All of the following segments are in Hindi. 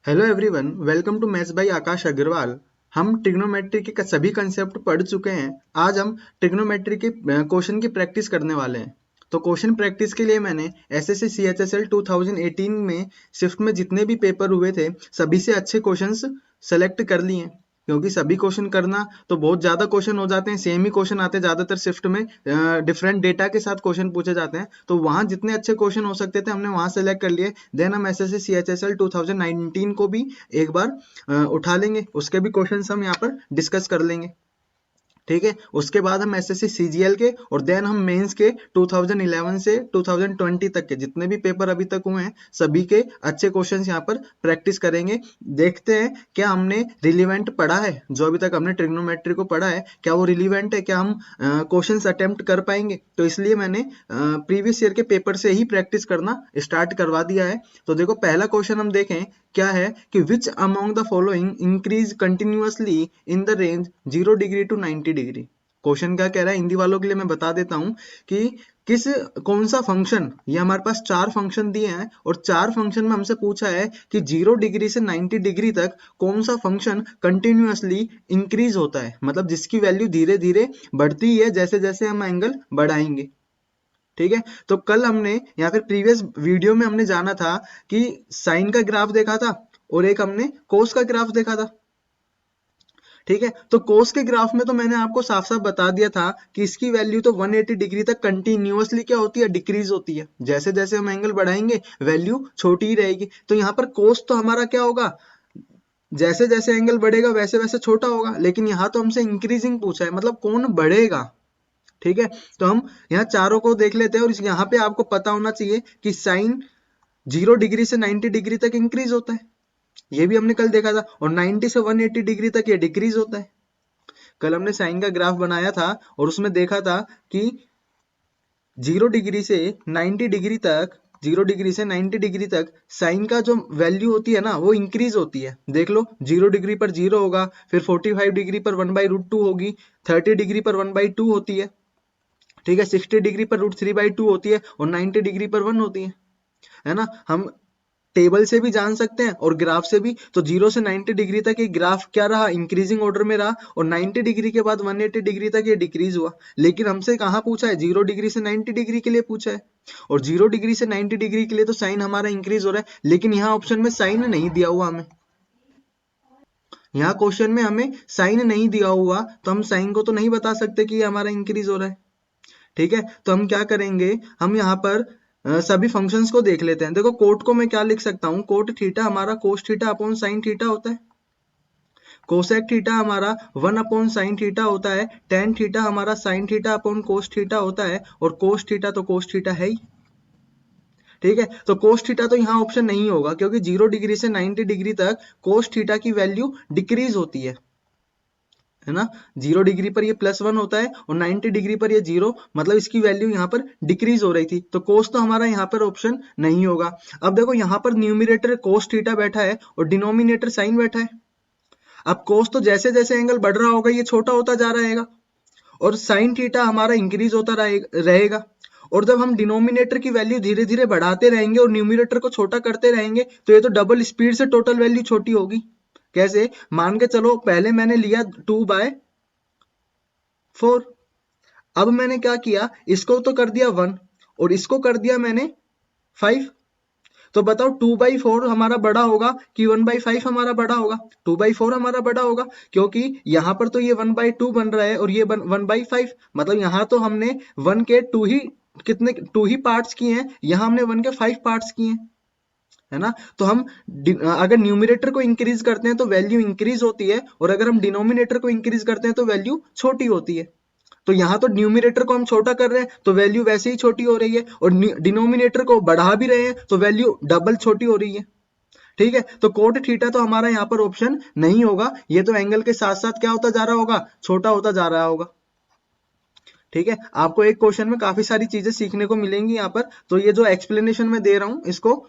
Hello everyone, welcome to maths by Aakash Agarwal. हम ट्रिग्नोमेट्री के सभी कंसेप्ट पढ़ चुके हैं। आज हम ट्रिग्नोमेट्री के क्वेश्चन की प्रैक्टिस करने वाले हैं। तो क्वेश्चन प्रैक्टिस के लिए मैंने एसएससी सीएचएसएल 2018 में शिफ्ट में जितने भी पेपर हुए थे सभी से अच्छे क्वेश्चंस सेलेक्ट कर लिए हैं, क्योंकि सभी क्वेश्चन करना तो बहुत ज़्यादा क्वेश्चन हो जाते हैं, सेम ही क्वेश्चन आते हैं ज़्यादातर शिफ्ट में, डिफरेंट डेटा के साथ क्वेश्चन पूछे जाते हैं। तो वहाँ जितने अच्छे क्वेश्चन हो सकते थे हमने वहाँ सेलेक्ट कर लिए। देन हम एसएससी सीएचएसएल 2019 को भी एक बार उठा लेंगे, उसके भी क्वेश्चन हम यहाँ पर डिस्कस कर लेंगे। ठीक है, उसके बाद हम एसएससी सीजीएल के और देन हम मेंस के 2011 से 2020 तक के जितने भी पेपर अभी तक हुए हैं सभी के अच्छे क्वेश्चंस यहाँ पर प्रैक्टिस करेंगे। देखते हैं क्या हमने रिलीवेंट पढ़ा है, जो अभी तक हमने ट्रिग्नोमेट्री को पढ़ा है क्या वो रिलीवेंट है, क्या हम क्वेश्चंस अटेम्प्ट कर पाएंगे। तो इसलिए मैंने प्रीवियस ईयर के पेपर से ही प्रैक्टिस करना स्टार्ट करवा दिया है। तो देखो पहला क्वेश्चन हम देखें क्या है कि which among the following increase continuously in the range 0 degree to 90 degree. Question क्या कह रहा है, हिंदी वालों के लिए मैं बता देता हूं कि कौन सा फंक्शन, ये हमारे पास चार फंक्शन दिए हैं और चार फंक्शन में हमसे पूछा है कि 0 डिग्री से 90 डिग्री तक कौन सा फंक्शन कंटिन्यूअसली इंक्रीज होता है, मतलब जिसकी वैल्यू धीरे धीरे बढ़ती है जैसे जैसे हम एंगल बढ़ाएंगे। ठीक है, तो कल हमने या फिर प्रीवियस वीडियो में हमने जाना था कि साइन का ग्राफ देखा था और एक हमने कोस का ग्राफ देखा था। ठीक है, तो कोस के ग्राफ में तो मैंने आपको साफ साफ बता दिया था कि इसकी वैल्यू तो 180 डिग्री तक कंटिन्यूअसली क्या होती है, डिक्रीज होती है। जैसे जैसे हम एंगल बढ़ाएंगे वैल्यू छोटी ही रहेगी। तो यहाँ पर कोस तो हमारा क्या होगा, जैसे जैसे एंगल बढ़ेगा वैसे वैसे छोटा होगा, लेकिन यहाँ तो हमसे इंक्रीजिंग पूछा है, मतलब कौन बढ़ेगा। ठीक है, तो हम यहाँ चारों को देख लेते हैं और यहाँ पे आपको पता होना चाहिए कि साइन 0 डिग्री से 90 डिग्री तक इंक्रीज होता है, ये भी हमने कल देखा था, और 90 से 180 डिग्री तक ये डिक्रीज होता है। कल हमने साइन का ग्राफ बनाया था और उसमें देखा था कि 0 डिग्री से 90 डिग्री तक 0 डिग्री से 90 डिग्री तक साइन का जो वैल्यू होती है ना वो इंक्रीज होती है। देख लो 0 डिग्री पर 0 होगा, फिर 45 डिग्री पर 1/√2 होगी, 30 डिग्री पर 1/2 होती है, ठीक है, 60 डिग्री पर √3/2 होती है और 90 डिग्री पर 1 होती है ना। हम टेबल से भी जान सकते हैं और ग्राफ से भी। तो 0 से 90 डिग्री तक ये ग्राफ क्या रहा, इंक्रीजिंग ऑर्डर में रहा, और 90 डिग्री के बाद 180 डिग्री तक ये डिक्रीज हुआ। लेकिन हमसे कहाँ पूछा है, 0 डिग्री से 90 डिग्री के लिए पूछा है, और 0 डिग्री से 90 डिग्री के लिए तो साइन हमारा इंक्रीज हो रहा है, लेकिन यहाँ ऑप्शन में साइन नहीं दिया हुआ हमें। यहाँ क्वेश्चन में हमें साइन नहीं दिया हुआ तो हम साइन को तो नहीं बता सकते कि ये हमारा इंक्रीज हो रहा है। ठीक है, तो हम क्या करेंगे, हम यहाँ पर सभी फंक्शंस को देख लेते हैं। देखो कोट को मैं क्या लिख सकता हूँ, कोट थीटा हमारा कोस थीटा अपॉन साइन थीटा होता है, कोसेक थीटा हमारा 1 अपॉन साइन थीटा होता है, टेन थीटा हमारा sign theta upon cos theta होता है, और कोस थीटा तो कोस थीटा है ही। ठीक है, तो कोस थीटा तो यहाँ ऑप्शन नहीं होगा क्योंकि 0 डिग्री से 90 डिग्री तक कोस थीटा की वैल्यू डिक्रीज होती है ना। 0 डिग्री पर ये +1 होता है और 90 डिग्री पर ये 0, मतलब इसकी वैल्यू यहाँ पर डिक्रीज हो रही थी, तो कोस तो हमारा यहाँ पर ऑप्शन नहीं होगा। अब देखो यहाँ पर न्यूमिनेटर कोस थीटा बैठा है और डिनोमिनेटर साइन बैठा है। अब कोस तो जैसे जैसे एंगल बढ़ रहा होगा ये छोटा होता जा रहेगा, और साइन थीटा हमारा इंक्रीज होता रहेगा। और जब हम डिनोमिनेटर की वैल्यू धीरे धीरे बढ़ाते रहेंगे और न्यूमिनेटर को छोटा करते रहेंगे तो ये तो डबल स्पीड से टोटल वैल्यू छोटी होगी। कैसे, मान के चलो पहले मैंने लिया 2/4, अब मैंने क्या किया, इसको तो कर दिया 1 और इसको कर दिया मैंने 5। तो बताओ 2/4 हमारा बड़ा होगा कि 1/5 हमारा बड़ा होगा, 2/4 हमारा बड़ा होगा, क्योंकि यहाँ पर तो ये 1/2 बन रहा है और ये 1/5, मतलब यहाँ तो हमने 1 के 2 ही टू ही पार्ट्स किए हैं, यहाँ हमने 1 के 5 पार्ट्स किए हैं, है ना। तो हम अगर न्यूमिनेटर को इंक्रीज करते हैं तो वैल्यू इंक्रीज होती है, और अगर हम डिनोमिनेटर को इंक्रीज करते हैं तो वैल्यू छोटी होती है। तो यहाँ तो न्यूमिनेटर को हम छोटा कर रहे हैं तो वैल्यू वैसे ही छोटी हो रही है, और डिनोमिनेटर को बढ़ा भी रहे हैं तो वैल्यू डबल छोटी हो रही है। ठीक है, तो कोट थीटा तो हमारा यहाँ पर ऑप्शन नहीं होगा, ये तो एंगल के साथ साथ क्या होता जा रहा होगा, छोटा होता जा रहा होगा। ठीक है, आपको एक क्वेश्चन में काफी सारी चीजें सीखने को मिलेंगी यहाँ पर, तो ये जो एक्सप्लेनेशन मैं दे रहा हूँ इसको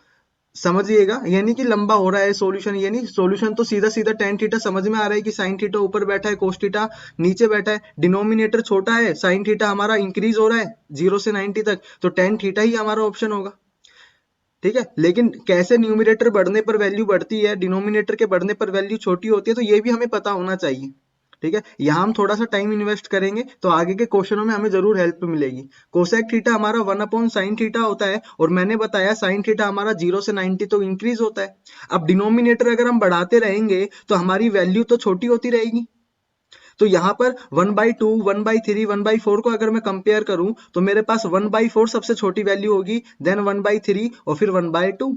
समझिएगा, यानी कि लंबा हो रहा है सॉल्यूशन, ये नहीं, सॉल्यूशन तो सीधा सीधा टेन थीटा समझ में आ रहा है कि साइन थीटा ऊपर बैठा है, कोस थीटा नीचे बैठा है, डिनोमिनेटर छोटा है, साइन थीटा हमारा इंक्रीज हो रहा है 0 से 90 तक, तो टेन थीटा ही हमारा ऑप्शन होगा। ठीक है। लेकिन कैसे न्यूमरेटर बढ़ने पर वैल्यू बढ़ती है, डिनोमिनेटर के बढ़ने पर वैल्यू छोटी होती है, तो ये भी हमें पता होना चाहिए। ठीक है, यहाँ हम थोड़ा सा टाइम इन्वेस्ट करेंगे तो आगे के क्वेश्चनों में हमें जरूर हेल्प मिलेगी। कोसेक थीटा हमारा 1/sin थीटा होता है, और मैंने बताया साइन थीटा हमारा 0 से 90 तो इंक्रीज होता है। अब डिनोमिनेटर अगर हम बढ़ाते रहेंगे तो हमारी वैल्यू तो छोटी होती रहेगी। तो यहाँ पर 1/2, 1/3, 1/4 को अगर मैं कंपेयर करूं तो मेरे पास 1/4 सबसे छोटी वैल्यू होगी, देन 1/3 और फिर 1/2।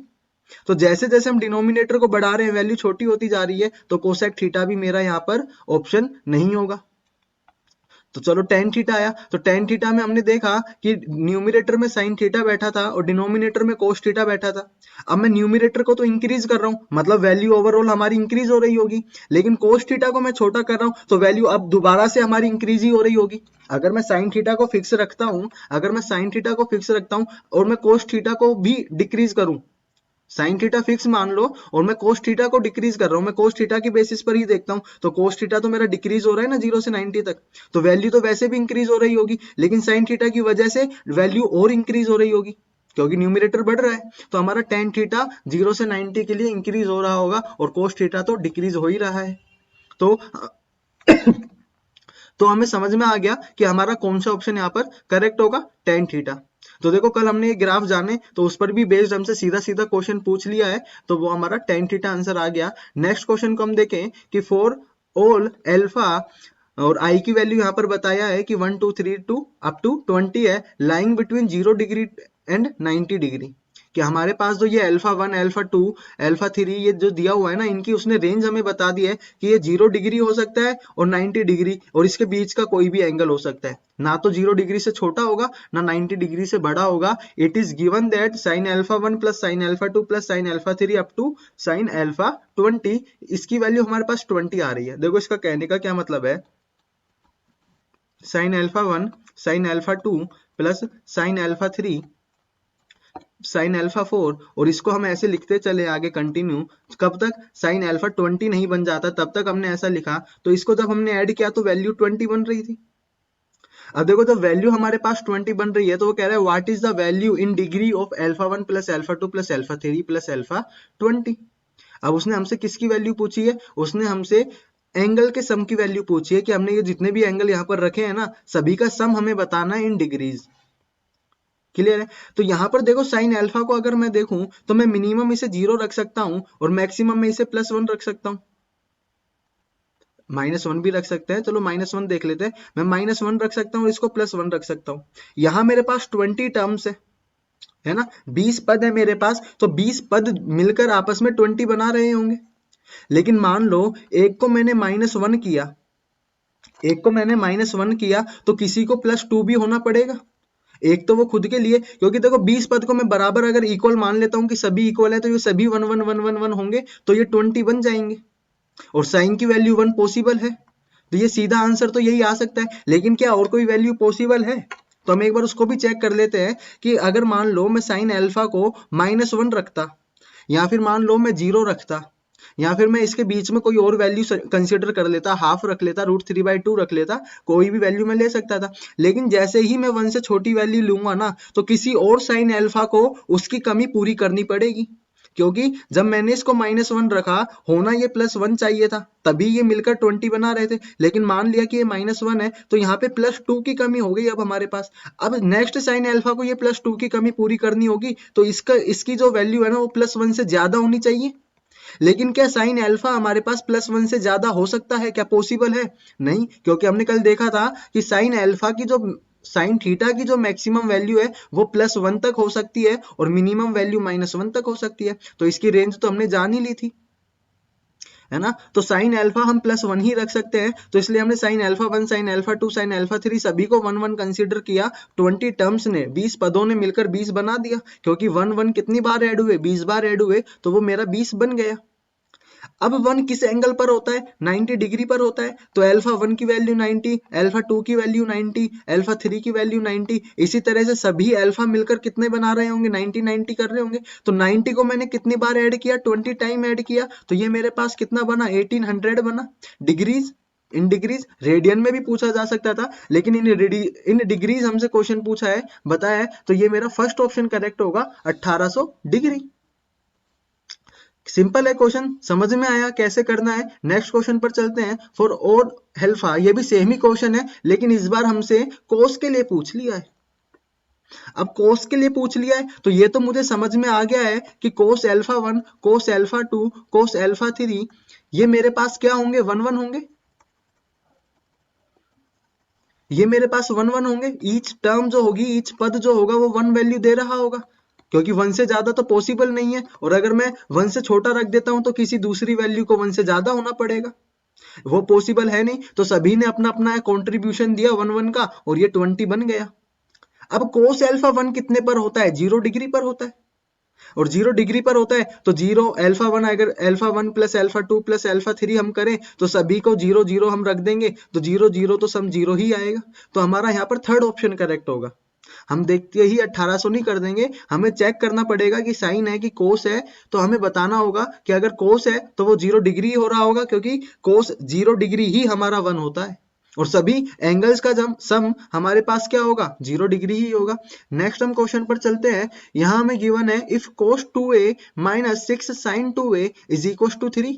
तो जैसे जैसे हम डिनोमिनेटर को बढ़ा रहे हैं वैल्यू छोटी होती जा रही है, तो कोसेक थीटा भी मेरा यहाँ पर ऑप्शन नहीं होगा। तो चलो टेन थीटा आया, तो टेन थीटा में हमने देखा कि न्यूमिनेटर में साइन थीटा बैठा था और डिनोमिनेटर में कोस थीटा बैठा था। अब मैं न्यूमिनेटर को तो इंक्रीज कर रहा हूं, मतलब वैल्यू ओवरऑल हमारी इंक्रीज हो रही होगी, लेकिन कोस थीटा को मैं छोटा कर रहा हूं तो वैल्यू अब दोबारा से हमारी इंक्रीज ही हो रही होगी। अगर मैं साइन थीटा को फिक्स रखता हूं, अगर मैं साइन थीटा को फिक्स रखता हूं और मैं कोस थीटा को भी डिक्रीज करूं, साइन थीटा फिक्स मान लो और मैं कोस थीटा को डिक्रीज कर रहा हूं, मैं कोस थीटा की बेसिस पर ही देखता हूं, तो कोस थीटा तो मेरा डिक्रीज हो रहा है ना 0 से 90 तक, तो वैल्यू तो वैसे भी इंक्रीज हो रही होगी, लेकिन साइन थीटा की वजह से वैल्यू और इंक्रीज हो रही होगी क्योंकि न्यूमरेटर बढ़ रहा है। तो हमारा टेन थीटा 0 से 90 के लिए इंक्रीज हो रहा होगा और कोस थीटा तो डिक्रीज हो ही रहा है। तो तो हमें समझ में आ गया कि हमारा कौन सा ऑप्शन यहाँ पर करेक्ट होगा, टेन थीटा। तो देखो कल हमने ये ग्राफ जाने तो उस पर भी बेस्ड हमसे सीधा सीधा क्वेश्चन पूछ लिया है, तो वो हमारा टेन थीटा आंसर आ गया। नेक्स्ट क्वेश्चन को हम देखें कि फॉर ऑल एल्फा, और आई की वैल्यू यहाँ पर बताया है कि 1 2 3 2 अप टू 20 है, lying between 0 degree and 90 degree. कि हमारे पास जो ये अल्फा 1, अल्फा 2, अल्फा 3 ये जो दिया हुआ है ना, इनकी उसने रेंज हमें बता दी है कि ये 0 डिग्री हो सकता है और 90 डिग्री, और इसके बीच का कोई भी एंगल हो सकता है, ना तो 0 डिग्री से छोटा होगा ना 90 डिग्री से बड़ा होगा। It is given that sine alpha 1 plus sine alpha 2 plus sine alpha 3 up to sine alpha 20, इसकी वैल्यू हमारे पास 20 आ रही है। देखो इसका कहने का क्या मतलब है, sign alpha 1 sign alpha 2 plus sine alpha 3 sine alpha 4, और इसको हम ऐसे लिखते चले आगे कंटिन्यू, कब तक साइन अल्फा 20 नहीं बन जाता तब तक हमने ऐसा लिखा। तो इसको जब हमने ऐड किया तो वैल्यू 20 बन रही थी। अब देखो जब वैल्यू हमारे पास 20 बन रही है तो वो कह रहा है what is the value in degree of alpha 1 plus alpha 2 plus alpha 3 plus alpha 20। अब उसने हमसे किसकी वैल्यू पूछी है, उसने हमसे एंगल के सम की वैल्यू पूछी है कि हमने ये जितने भी एंगल यहाँ पर रखे हैं ना, सभी का सम हमें बताना है इन डिग्रीज। क्लियर है। तो यहाँ पर देखो साइन अल्फा को अगर मैं देखूं तो मैं मिनिमम इसे 0 रख सकता हूं और मैक्सिमम में इसे +1 रख सकता हूं, -1 भी रख सकते हैं, चलो -1 देख लेते हैं। मैं -1 रख सकता हूँ और इसको +1 रख सकता हूँ। यहाँ मेरे पास 20 टर्म्स है ना, 20 पद है मेरे पास, तो 20 पद मिलकर आपस में 20 बना रहे होंगे। लेकिन मान लो एक को मैंने -1 किया, एक को मैंने -1 किया, तो किसी को +2 भी होना पड़ेगा। एक तो वो खुद के लिए, क्योंकि देखो 20 पद को मैं बराबर अगर इक्वल मान लेता हूं कि सभी इक्वल है, तो ये सभी 1 1 1 1 1 होंगे, तो ये 20 बन जाएंगे, और साइन की वैल्यू 1 पॉसिबल है, तो ये सीधा आंसर तो यही आ सकता है। लेकिन क्या और कोई वैल्यू पॉसिबल है, तो हम एक बार उसको भी चेक कर लेते हैं कि अगर मान लो मैं साइन अल्फा को -1 रखता, या फिर मान लो मैं 0 रखता, या फिर मैं इसके बीच में कोई और वैल्यू कंसिडर कर लेता, हाफ रख लेता, √3/2 रख लेता, कोई भी वैल्यू मैं ले सकता था। लेकिन जैसे ही मैं 1 से छोटी वैल्यू लूंगा ना, तो किसी और साइन अल्फा को उसकी कमी पूरी करनी पड़ेगी, क्योंकि जब मैंने इसको -1 रखा, होना ये +1 चाहिए था, तभी ये मिलकर 20 बना रहे थे, लेकिन मान लिया कि ये -1 है, तो यहाँ पे +2 की कमी हो गई अब हमारे पास। अब नेक्स्ट साइन अल्फा को ये +2 की कमी पूरी करनी होगी, तो इसकी जो वैल्यू है ना वो +1 से ज्यादा होनी चाहिए। लेकिन क्या साइन अल्फा हमारे पास +1 से ज्यादा हो सकता है, क्या पॉसिबल है? नहीं, क्योंकि हमने कल देखा था कि साइन अल्फा की जो साइन थीटा की जो मैक्सिमम वैल्यू है वो +1 तक हो सकती है और मिनिमम वैल्यू -1 तक हो सकती है, तो इसकी रेंज तो हमने जान ही ली थी, है ना। तो साइन अल्फा हम +1 ही रख सकते हैं, तो इसलिए हमने sign alpha 1 sign alpha 2 sign alpha 3 सभी को 1 1 कंसीडर किया। 20 टर्म्स ने 20 पदों ने मिलकर 20 बना दिया, क्योंकि 1 1 कितनी बार ऐड हुए, 20 बार ऐड हुए, तो वो मेरा 20 बन गया। अब 1 किस एंगल पर होता है, 90 डिग्री पर होता है, तो अल्फा 1 की वैल्यू 90, अल्फा 2 की वैल्यू 90, अल्फा 3 की वैल्यू 90, इसी तरह से सभी अल्फा मिलकर कितने बना रहे होंगे, 90 90 कर रहे होंगे। तो 90 को मैंने कितनी बार ऐड किया, 20 टाइम ऐड किया, तो ये मेरे पास कितना बना, 1800 बना डिग्रीज। इन डिग्रीज रेडियन में भी पूछा जा सकता था, लेकिन इन डिग्रीज हमसे क्वेश्चन पूछा है, बताया है, तो ये मेरा फर्स्ट ऑप्शन करेक्ट होगा 1800 डिग्री। सिंपल है क्वेश्चन, समझ में आया कैसे करना है। नेक्स्ट क्वेश्चन पर चलते हैं। फॉर ओड हेल्फा, ये भी सेम ही क्वेश्चन है, लेकिन इस बार हमसे कोस के लिए पूछ लिया है। अब कोस के लिए पूछ लिया है तो ये तो मुझे समझ में आ गया है कि कोस एल्फा 1, कोस एल्फा 2, कोस एल्फा 3, ये मेरे पास क्या होंगे, 1 1 होंगे। ये मेरे पास 1 1 होंगे। ईच टर्म जो होगी, ईच पद जो होगा वो 1 वैल्यू दे रहा होगा, क्योंकि 1 से ज्यादा तो पॉसिबल नहीं है। और अगर मैं 1 से छोटा रख देता हूं तो किसी दूसरी वैल्यू को 1 से ज्यादा होना पड़ेगा, वो पॉसिबल है नहीं। तो सभी ने अपना अपना कंट्रीब्यूशन दिया 1 1 का, और ये 20 बन गया। अब कोस एल्फा 1 कितने पर होता है, 0 डिग्री पर होता है। और 0 डिग्री पर होता है तो 0 अल्फा 1, अगर alpha 1 plus alpha 2 plus alpha 3 हम करें तो सभी को 0 0 हम रख देंगे, तो 0 0 तो सम 0 ही आएगा। तो हमारा यहाँ पर थर्ड ऑप्शन करेक्ट होगा। हम देखते ही 1800 नहीं कर देंगे, हमें चेक करना पड़ेगा कि साइन है कि कोस है। तो हमें बताना होगा कि अगर कोस है तो वो 0 डिग्री हो रहा होगा, क्योंकि कोस 0 डिग्री ही हमारा 1 होता है। और सभी एंगल्स का जब सम हमारे पास क्या होगा, 0 डिग्री ही होगा। नेक्स्ट हम क्वेश्चन पर चलते हैं। यहां हमें गिवन है if cos 2a minus 6 sin 2a is equal to 3।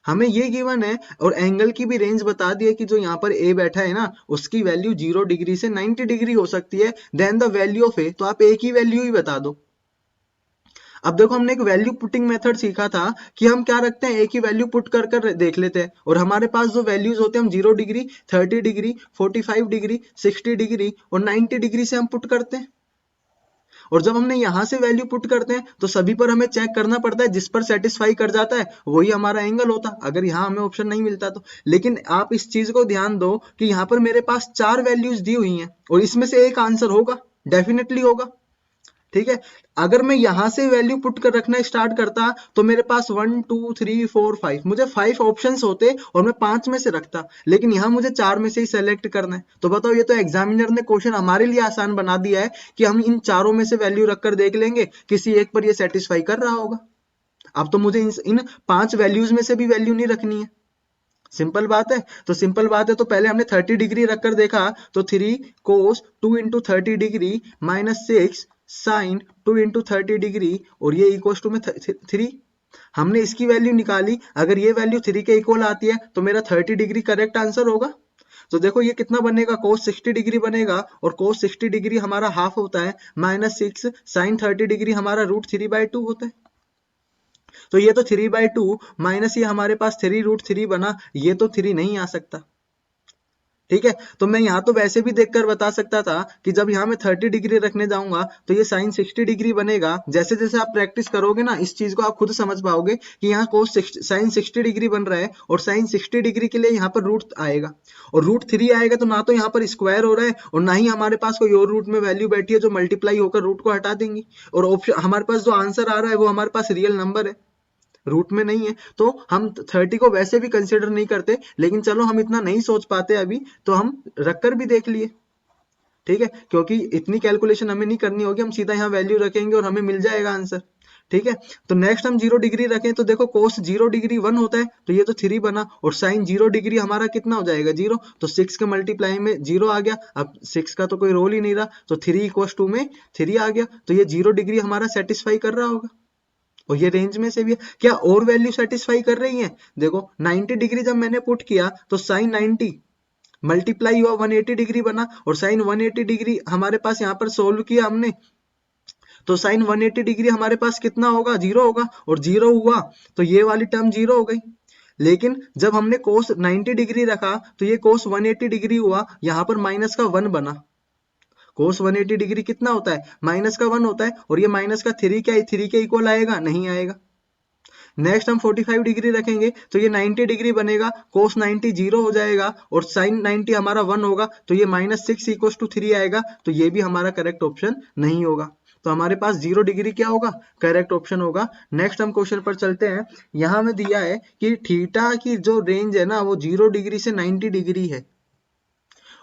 हमें ये गिवन है और एंगल की भी रेंज बता दी है कि जो यहाँ पर a बैठा है ना, उसकी वैल्यू 0 डिग्री से 90 डिग्री हो सकती है। Then the value of a, तो आप a की वैल्यू ही बता दो। अब देखो, हमने एक वैल्यू पुटिंग मेथड सीखा था कि हम क्या रखते हैं, एक ही वैल्यू पुट कर कर देख लेते हैं, और हमारे पास जो वैल्यूज होते हैं हम 0 डिग्री, 30 डिग्री, 45 डिग्री, 60 डिग्री और 90 डिग्री से हम पुट करते हैं। और जब हमने यहां से वैल्यू पुट करते हैं तो सभी पर हमें चेक करना पड़ता है, जिस पर सेटिस्फाई कर जाता है वही हमारा एंगल होता, अगर यहाँ हमें ऑप्शन नहीं मिलता तो। लेकिन आप इस चीज को ध्यान दो कि यहाँ पर मेरे पास 4 वैल्यूज दी हुई हैं और इसमें से एक आंसर होगा, डेफिनेटली होगा। ठीक है, अगर मैं यहां से वैल्यू पुट कर रखना स्टार्ट करता तो मेरे पास 1 2 3 4 5, मुझे 5 ऑप्शंस होते और मैं 5 में से रखता, लेकिन यहां मुझे 4 में से ही सेलेक्ट करना है। तो बताओ, ये तो एग्जामिनर ने क्वेश्चन हमारे लिए आसान बना दिया है कि हम इन चारों में से वैल्यू रखकर देख लेंगे, किसी एक पर ये सेटिस्फाई कर रहा होगा। अब तो मुझे इन 5 वैल्यूज में से भी वैल्यू नहीं रखनी है। सिंपल बात है। तो सिंपल बात है, तो पहले हमने 30 डिग्री रखकर देखा, तो 3 cos 2 into 30 degree minus 6 sine 2 into 30 degree, और ये इक्वल टू में 3। हमने इसकी वैल्यू निकाली, अगर ये वैल्यू 3 के इक्वल आती है तो मेरा 30 डिग्री करेक्ट आंसर होगा। तो देखो ये कितना बनेगा, कोस 60 डिग्री बनेगा, और कोस 60 डिग्री हमारा हाफ होता है, माइनस 6 साइन 30 डिग्री हमारा √3/2 होता है। तो ये तो 3/2 माइनस ये हमारे पास 3√3 बना, ये तो 3 नहीं आ सकता। ठीक है, तो मैं यहाँ तो वैसे भी देखकर बता सकता था कि जब यहाँ मैं 30 डिग्री रखने जाऊंगा तो ये साइन 60 डिग्री बनेगा। जैसे जैसे आप प्रैक्टिस करोगे ना, इस चीज को आप खुद समझ पाओगे कि यहाँ कोस साइन 60 डिग्री बन रहा है, और साइन 60 डिग्री के लिए यहाँ पर रूट आएगा, और √3 आएगा, तो ना तो यहाँ पर स्क्वायर हो रहा है और ना ही हमारे पास कोई और रूट में वैल्यू बैठी है जो मल्टीप्लाई होकर रूट को हटा देंगी। और ऑप्शन हमारे पास जो आंसर आ रहा है वो हमारे पास रियल नंबर है, रूट में नहीं है। तो हम 30 को वैसे भी कंसिडर नहीं करते, लेकिन चलो हम इतना नहीं सोच पाते अभी, तो हम रखकर भी देख लिए। ठीक है, क्योंकि इतनी कैलकुलेशन हमें नहीं करनी होगी, हम सीधा यहाँ वैल्यू रखेंगे और हमें मिल जाएगा आंसर। ठीक है, तो नेक्स्ट हम 0 डिग्री रखें, तो देखो कोस 0 डिग्री 1 होता है, तो ये तो 3 बना, और साइन 0 डिग्री हमारा कितना हो जाएगा, 0। तो 6 के मल्टीप्लाई में 0 आ गया, अब 6 का तो कोई रोल ही नहीं रहा, तो 3 इक्वल टू में 3 आ गया, तो ये 0 डिग्री हमारा सेटिस्फाई कर रहा होगा। और ये रेंज में से भी है। क्या और वैल्यू सेटिस्फाई कर रही है, देखो 90 डिग्री जब मैंने पुट किया तो साइन 90 मल्टीप्लाई हुआ 180 डिग्री बना, और साइन 180 डिग्री हमारे पास यहाँ पर सोल्व किया हमने, तो साइन 180 डिग्री हमारे पास कितना होगा, 0 होगा, और 0 हुआ तो ये वाली टर्म 0 हो गई। लेकिन जब हमने कोस 90 डिग्री रखा तो ये कोस 180 डिग्री हुआ, यहाँ पर माइनस का 1 बना। कोस 180 डिग्री कितना होता है, माइनस का 1 होता है, और ये माइनस का 3 क्या 3 के इक्वल आएगा, नहीं आएगा। नेक्स्ट हम 45 डिग्री रखेंगे तो ये 90 डिग्री बनेगा, कोस 90 0 हो जाएगा, और साइन 90 हमारा 1 होगा, तो ये -6 इक्वल टू 3 आएगा, तो ये भी हमारा करेक्ट ऑप्शन नहीं होगा। तो हमारे पास 0 डिग्री क्या होगा, करेक्ट ऑप्शन होगा। नेक्स्ट हम क्वेश्चन पर चलते हैं। यहाँ हमें दिया है कि थीटा की जो रेंज है ना वो 0 डिग्री से 90 डिग्री है,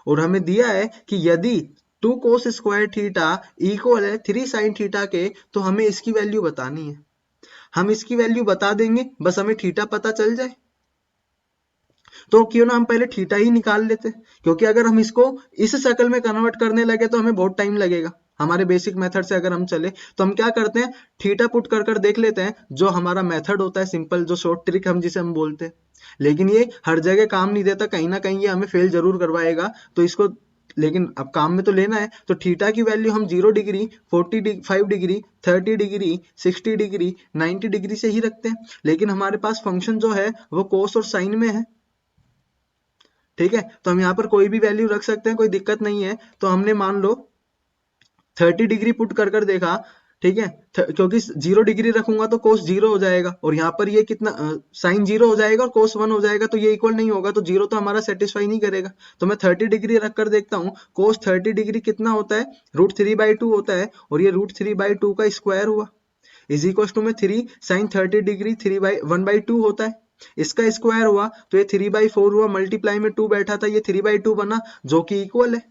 और हमें दिया है कि यदि 2 कोस स्क्वायर थीटा इक्वल है 3 साइन थीटा के, तो हमें इसकी वैल्यू बतानी है। हम इसकी वैल्यू बता देंगे, बस हमें थीटा पता चल जाए। तो क्यों ना हम पहले थीटा ही निकाल लेते, क्योंकि अगर हम इसको इस शक्ल में कन्वर्ट करने लगे तो हमें बहुत टाइम लगेगा। हमारे बेसिक मेथड से अगर हम चले तो हम क्या करते हैं, थीटा पुट कर कर देख लेते हैं, जो हमारा मेथड होता है सिंपल, जो शॉर्ट ट्रिक हम जिसे हम बोलते हैं। लेकिन ये हर जगह काम नहीं देता, कहीं ना कहीं ये हमें फेल जरूर करवाएगा, तो इसको लेकिन अब काम में तो लेना है। तो थीटा की वैल्यू हम 0 degree, 45 degree, 30 degree, 60 degree, 90 degree से ही रखते हैं। लेकिन हमारे पास फंक्शन जो है वो कोस और साइन में है, ठीक है। तो हम यहाँ पर कोई भी वैल्यू रख सकते हैं, कोई दिक्कत नहीं है। तो हमने मान लो 30 डिग्री पुट कर कर देखा, ठीक है, क्योंकि 0 डिग्री रखूंगा तो कोस 0 हो जाएगा, और यहाँ पर ये कितना साइन 0 हो जाएगा और कोस 1 हो जाएगा, तो ये इक्वल नहीं होगा, तो 0 तो हमारा सेटिस्फाई नहीं करेगा। तो मैं 30 डिग्री रख कर देखता हूँ, कोस 30 डिग्री कितना होता है, √3/2 होता है, और ये √3/2 का स्क्वायर हुआ, इज इक्वल टू में 3 साइन 30 डिग्री 1/2 होता है, इसका स्क्वायर हुआ तो ये 3/4 हुआ, मल्टीप्लाई में 2 बैठा था, ये 3/2 बना, जो कि इक्वल है।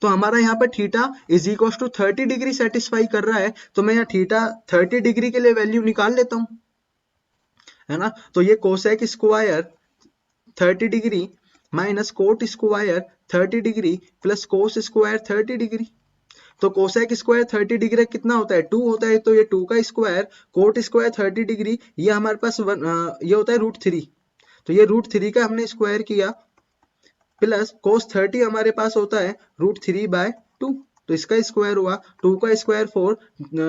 तो हमारा यहाँ पर theta is equal to 30 degree satisfy कर रहा है, तो मैं यहाँ थीटा 30 डिग्री के लिए वैल्यू निकाल लेता हूँ, है ना। तो ये cosec square 30 degree minus cot square 30 degree plus cos square 30 degree. तो कोसेक स्क्वायर 30 डिग्री कितना होता है, 2 होता है, तो ये 2 का स्क्वायर, कोट स्क्वायर 30 डिग्री, ये हमारे पास ये होता है √3, तो ये √3 का हमने स्क्वायर किया, प्लस कोस 30 हमारे पास होता है √3/2, तो इसका स्क्वायर हुआ, 2 का स्क्वायर 4,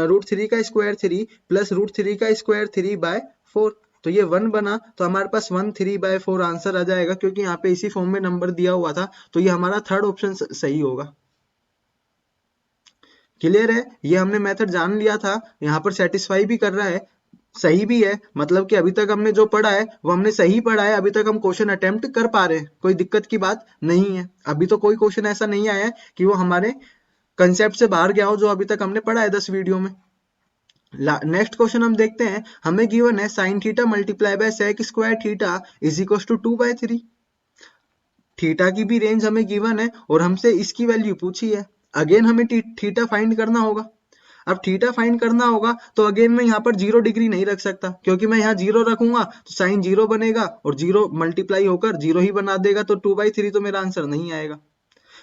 √3 का स्क्वायर 3, प्लस √3 का स्क्वायर 3/4, तो ये 1 बना, तो हमारे पास 1 3/4 आंसर आ जाएगा, क्योंकि यहाँ पे इसी फॉर्म में नंबर दिया हुआ था, तो ये हमारा थर्ड ऑप्शन सही होगा। क्लियर है, ये हमने मेथड जान लिया था, यहाँ पर सेटिस्फाई भी कर रहा है, सही भी है, मतलब कि अभी तक हमने जो पढ़ा है वो हमने सही पढ़ा है, अभी तक हम क्वेश्चन अटेम्प्ट कर पा रहे हैं, कोई दिक्कत की बात नहीं है। अभी तो कोई क्वेश्चन ऐसा नहीं आया है कि वो हमारे कंसेप्ट से बाहर गया हो, जो अभी तक हमने पढ़ा है 10 वीडियो में। नेक्स्ट क्वेश्चन हम देखते हैं, हमें गिवन है sine theta multiply by sec square theta is equal to 2/3। Theta की भी रेंज हमें गिवन है और हमसे इसकी वैल्यू पूछी है, अगेन हमें थीटा फाइंड करना होगा। अब थीटा फाइंड करना होगा तो अगेन मैं यहाँ पर 0 डिग्री नहीं रख सकता, क्योंकि मैं यहाँ 0 रखूंगा तो साइन 0 बनेगा और 0 मल्टीप्लाई होकर 0 ही बना देगा, तो 2/3 तो मेरा आंसर नहीं आएगा।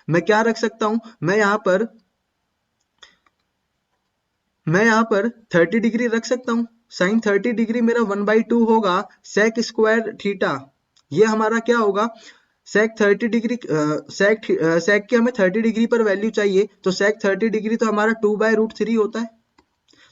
मैं क्या रख सकता हूं, मैं यहाँ पर 30 डिग्री रख सकता हूं, साइन 30 डिग्री मेरा 1/2 होगा सेक स्क्वायर थीटा, ये हमारा क्या होगा, सेक 30 डिग्री, सेक की हमें 30 डिग्री पर वैल्यू चाहिए, तो सेक 30 डिग्री तो हमारा 2/√3 होता है,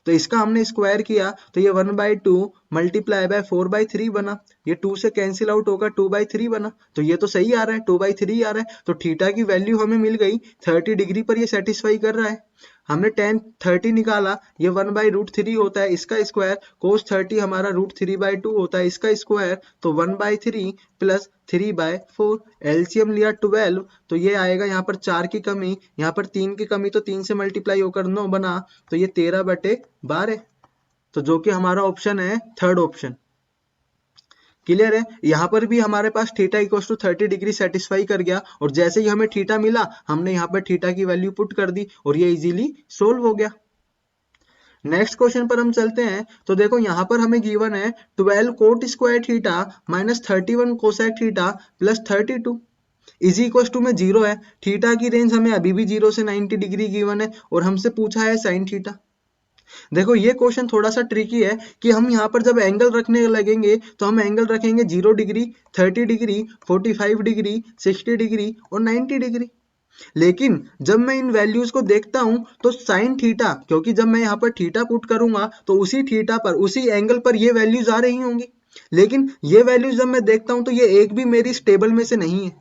तो इसका हमने स्क्वायर किया, तो ये 1/2 मल्टीप्लाई बाय 4/3 बना, ये 2 से कैंसिल आउट होगा, 2/3 बना, तो ये तो सही आ रहा है, 2/3 आ रहा है, तो थीटा की वैल्यू हमें मिल गई, 30 डिग्री पर ये सेटिस्फाई कर रहा है। हमने tan 30 निकाला, ये 1/√3 होता है, इसका स्क्वायर, cos 30 हमारा √3/2 होता है, इसका स्क्वायर, तो 1/3 प्लस 3/4, एलसीएम लिया 12, तो ये आएगा यहाँ पर 4 की कमी, यहाँ पर 3 की कमी, तो 3 से मल्टीप्लाई होकर 9 बना, तो ये 13/12, तो जो कि हमारा ऑप्शन है थर्ड ऑप्शन। क्लियर है, यहाँ पर भी हमारे पास theta equal to 30 degree satisfy कर गया, और जैसे ही हमें थीटा मिला हमने यहाँ पर थीटा की वैल्यू पुट कर दी और ये इजीली सोल्व हो गया। नेक्स्ट क्वेश्चन पर हम चलते हैं, तो देखो यहाँ पर हमें गिवन है 12 cot square theta minus 31 cosec theta plus 32 is equal to में 0 है। थीटा की रेंज हमें अभी भी 0 से 90 डिग्री गिवन है और हमसे पूछा है साइन थीटा। देखो ये क्वेश्चन थोड़ा सा ट्रिकी है कि हम यहाँ पर जब एंगल रखने लगेंगे तो हम एंगल रखेंगे 0 डिग्री, 30 डिग्री, 45 डिग्री, 60 डिग्री और 90 डिग्री। लेकिन जब मैं इन वैल्यूज को देखता हूं तो साइन थीटा, क्योंकि जब मैं यहाँ पर थीटा पुट करूंगा तो उसी थीटा पर, उसी एंगल पर ये वैल्यूज आ रही होंगी, लेकिन ये वैल्यूज जब मैं देखता हूं तो ये एक भी मेरी इस टेबल में से नहीं है।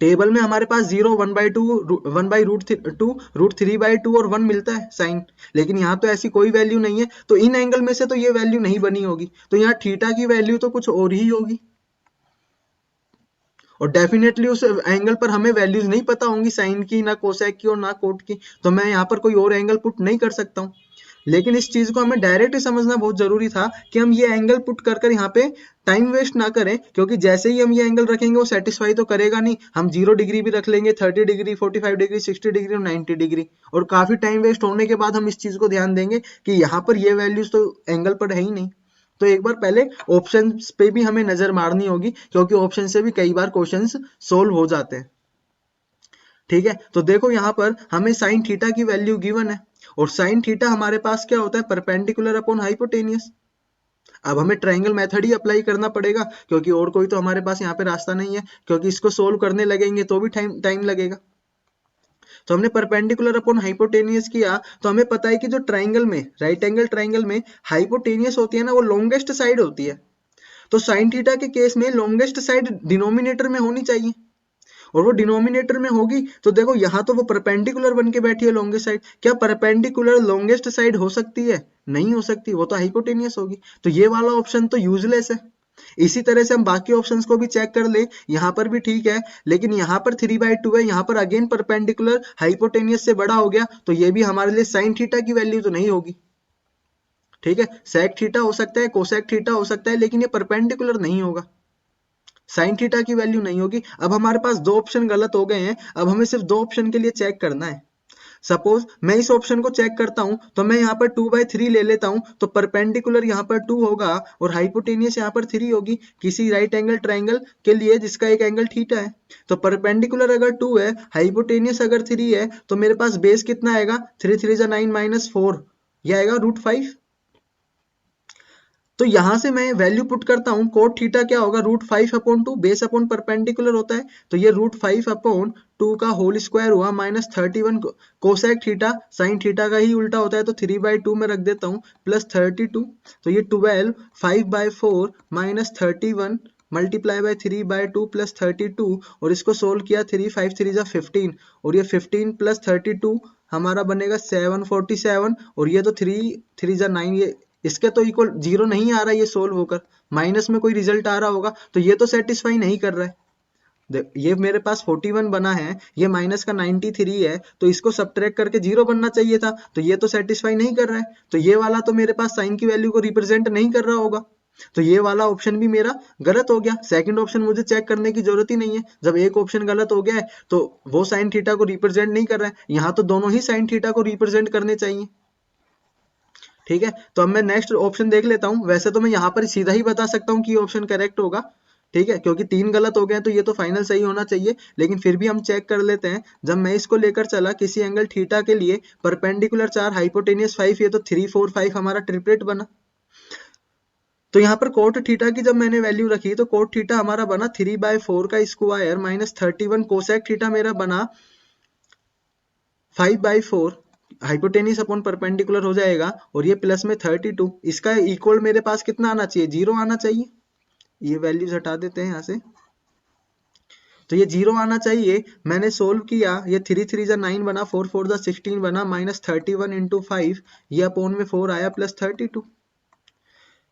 टेबल में हमारे पास 0, 1/2, 1/√2, √3/2 और 1 मिलता है साइन, लेकिन यहाँ तो ऐसी कोई वैल्यू नहीं है, तो इन एंगल में से तो ये वैल्यू नहीं बनी होगी, तो यहाँ थीटा की वैल्यू तो कुछ और ही होगी, और डेफिनेटली उस एंगल पर हमें वैल्यूज नहीं पता होंगी साइन की, ना कोसेक की और ना कोट की, तो मैं यहाँ पर कोई और एंगल पुट नहीं कर सकता हूँ। लेकिन इस चीज को हमें डायरेक्ट समझना बहुत जरूरी था कि हम ये एंगल पुट कर कर यहाँ पे टाइम वेस्ट ना करें, क्योंकि जैसे ही हम ये एंगल रखेंगे वो सेटिस्फाई तो करेगा नहीं, हम 0 डिग्री भी रख लेंगे, 30 डिग्री, 45 डिग्री, 60 डिग्री और 90 डिग्री, और काफी टाइम वेस्ट होने के बाद हम इस चीज को ध्यान देंगे कि यहाँ पर ये वैल्यूज तो एंगल पर है ही नहीं, तो एक बार पहले ऑप्शन पे भी हमें नजर मारनी होगी, क्योंकि ऑप्शन से भी कई बार क्वेश्चंस सोल्व हो जाते हैं। ठीक है, तो देखो यहाँ पर हमें साइन थीटा की वैल्यू गिवन है, और साइन थीटा हमारे पास क्या होता है, परपेंडिकुलर अपॉन हाइपोटेनियस। अब हमें ट्रायंगल मेथड ही अप्लाई करना पड़ेगा, क्योंकि और कोई तो हमारे पास यहाँ पे रास्ता नहीं है, क्योंकि इसको सोल्व करने लगेंगे तो भी टाइम लगेगा। तो हमने परपेंडिकुलर अपॉन हाइपोटेनियस किया, तो हमें पता है कि जो ट्रायंगल में, राइट एंगल ट्रायंगल में हाइपोटेनियस होती है ना, वो लॉन्गेस्ट साइड होती है। तो साइन थीटा के केस में लॉन्गेस्ट साइड डिनोमिनेटर में होनी चाहिए, और वो डिनोमिनेटर में होगी तो देखो यहाँ तो वो परपेंडिकुलर बन के बैठी है लॉन्गेस्ट साइड। क्या परपेंडिकुलर लॉन्गेस्ट साइड हो सकती है? नहीं हो सकती, वो तो हाइपोटेनियस होगी। तो ये वाला ऑप्शन तो यूजलेस है। इसी तरह से हम बाकी ऑप्शंस को भी चेक कर ले, यहाँ पर भी ठीक है, लेकिन यहाँ पर 3/2 है, यहाँ पर अगेन परपेंडिकुलर हाइपोटेनियस से बड़ा हो गया, तो ये भी हमारे लिए साइन थीटा की वैल्यू तो नहीं होगी। ठीक है, सेक थीटा हो सकता है, कोसेक थीटा हो सकता है, लेकिन ये परपेंडिकुलर नहीं होगा, साइन थीटा की वैल्यू नहीं होगी। अब हमारे पास दो ऑप्शन गलत हो गए हैं, अब हमें सिर्फ दो ऑप्शन के लिए चेक करना है। सपोज मैं इस ऑप्शन को चेक करता हूं, तो मैं यहाँ पर 2/3 ले लेता हूं, तो परपेंडिकुलर यहाँ पर 2 होगा और हाइपोटेनियस यहाँ पर 3 होगी, किसी राइट एंगल ट्रायंगल के लिए जिसका एक एंगल थीटा है। तो परपेंडिकुलर अगर 2 है, हाइपोटेनियस अगर 3 है, तो मेरे पास बेस कितना आएगा, 3 3 9 -4, यह आएगा √5। तो यहां से मैं वैल्यू पुट करता हूं, कोट थीटा क्या होगा, √5/2, बेस अपॉन परपेंडिकुलर होता है, तो ये √5/2 का होल स्क्वायर हुआ -31, कोसेक थीटा साइन थीटा का ही उल्टा होता है, तो 3/2 में रख देता हूं, प्लस 32, तो ये 12 5/4 -31 मल्टीप्लाई बाय 3/2 प्लस 32, और इसको सोल्व किया, 3 5 3 15, और ये 15 प्लस 32 हमारा बनेगा 747, और ये तो 3 3 9, ये इसके तो इक्वल 0 नहीं आ रहा, ये सोल्व होकर माइनस में कोई रिजल्ट आ रहा होगा, तो ये तो सेटिस्फाई नहीं कर रहा है। ये मेरे पास 41 बना है, ये माइनस का 93 है, तो इसको सब्ट्रैक्ट करके 0 बनना चाहिए था, तो ये तो सेटिस्फाई नहीं कर रहा है। तो ये वाला तो मेरे पास साइन की वैल्यू को रिप्रेजेंट नहीं कर रहा होगा, तो ये वाला ऑप्शन भी मेरा गलत हो गया। सेकंड ऑप्शन मुझे चेक करने की जरूरत ही नहीं है, जब एक ऑप्शन गलत हो गया है तो वो साइन थीटा को रिप्रेजेंट नहीं कर रहा है, यहाँ तो दोनों ही साइन थीटा को रिप्रेजेंट करने चाहिए। ठीक है, तो अब मैं नेक्स्ट ऑप्शन देख लेता हूं। वैसे तो मैं यहाँ पर सीधा ही बता सकता हूँ कि ऑप्शन करेक्ट होगा, ठीक है, क्योंकि 3 गलत हो गए तो ये तो फाइनल सही होना चाहिए, लेकिन फिर भी हम चेक कर लेते हैं। जब मैं इसको लेकर चला किसी एंगल थीटा के लिए, परपेंडिकुलर 4, हाइपोटेनियस 5, ये तो 3 4 5 हमारा ट्रिपलेट बना। तो यहाँ पर कोट थीटा की जब मैंने वैल्यू रखी, तो कोट थीटा हमारा बना 3/4 का स्क्वायर -31, कोसेक थीटा मेरा बना 5/4, हाइपोटेनियस अपॉन परपेंडिकुलर हो जाएगा, और ये प्लस में 32, इसका इक्वल मेरे पास कितना आना चाहिए, 0 आना चाहिए। ये वैल्यूज हटा देते हैं यहाँ से, तो ये 0 आना चाहिए। मैंने सोल्व किया, ये 3 3 9 बना, 4 4 16 बना, -31 × 5, ये अपॉन में 4 आया, प्लस 32।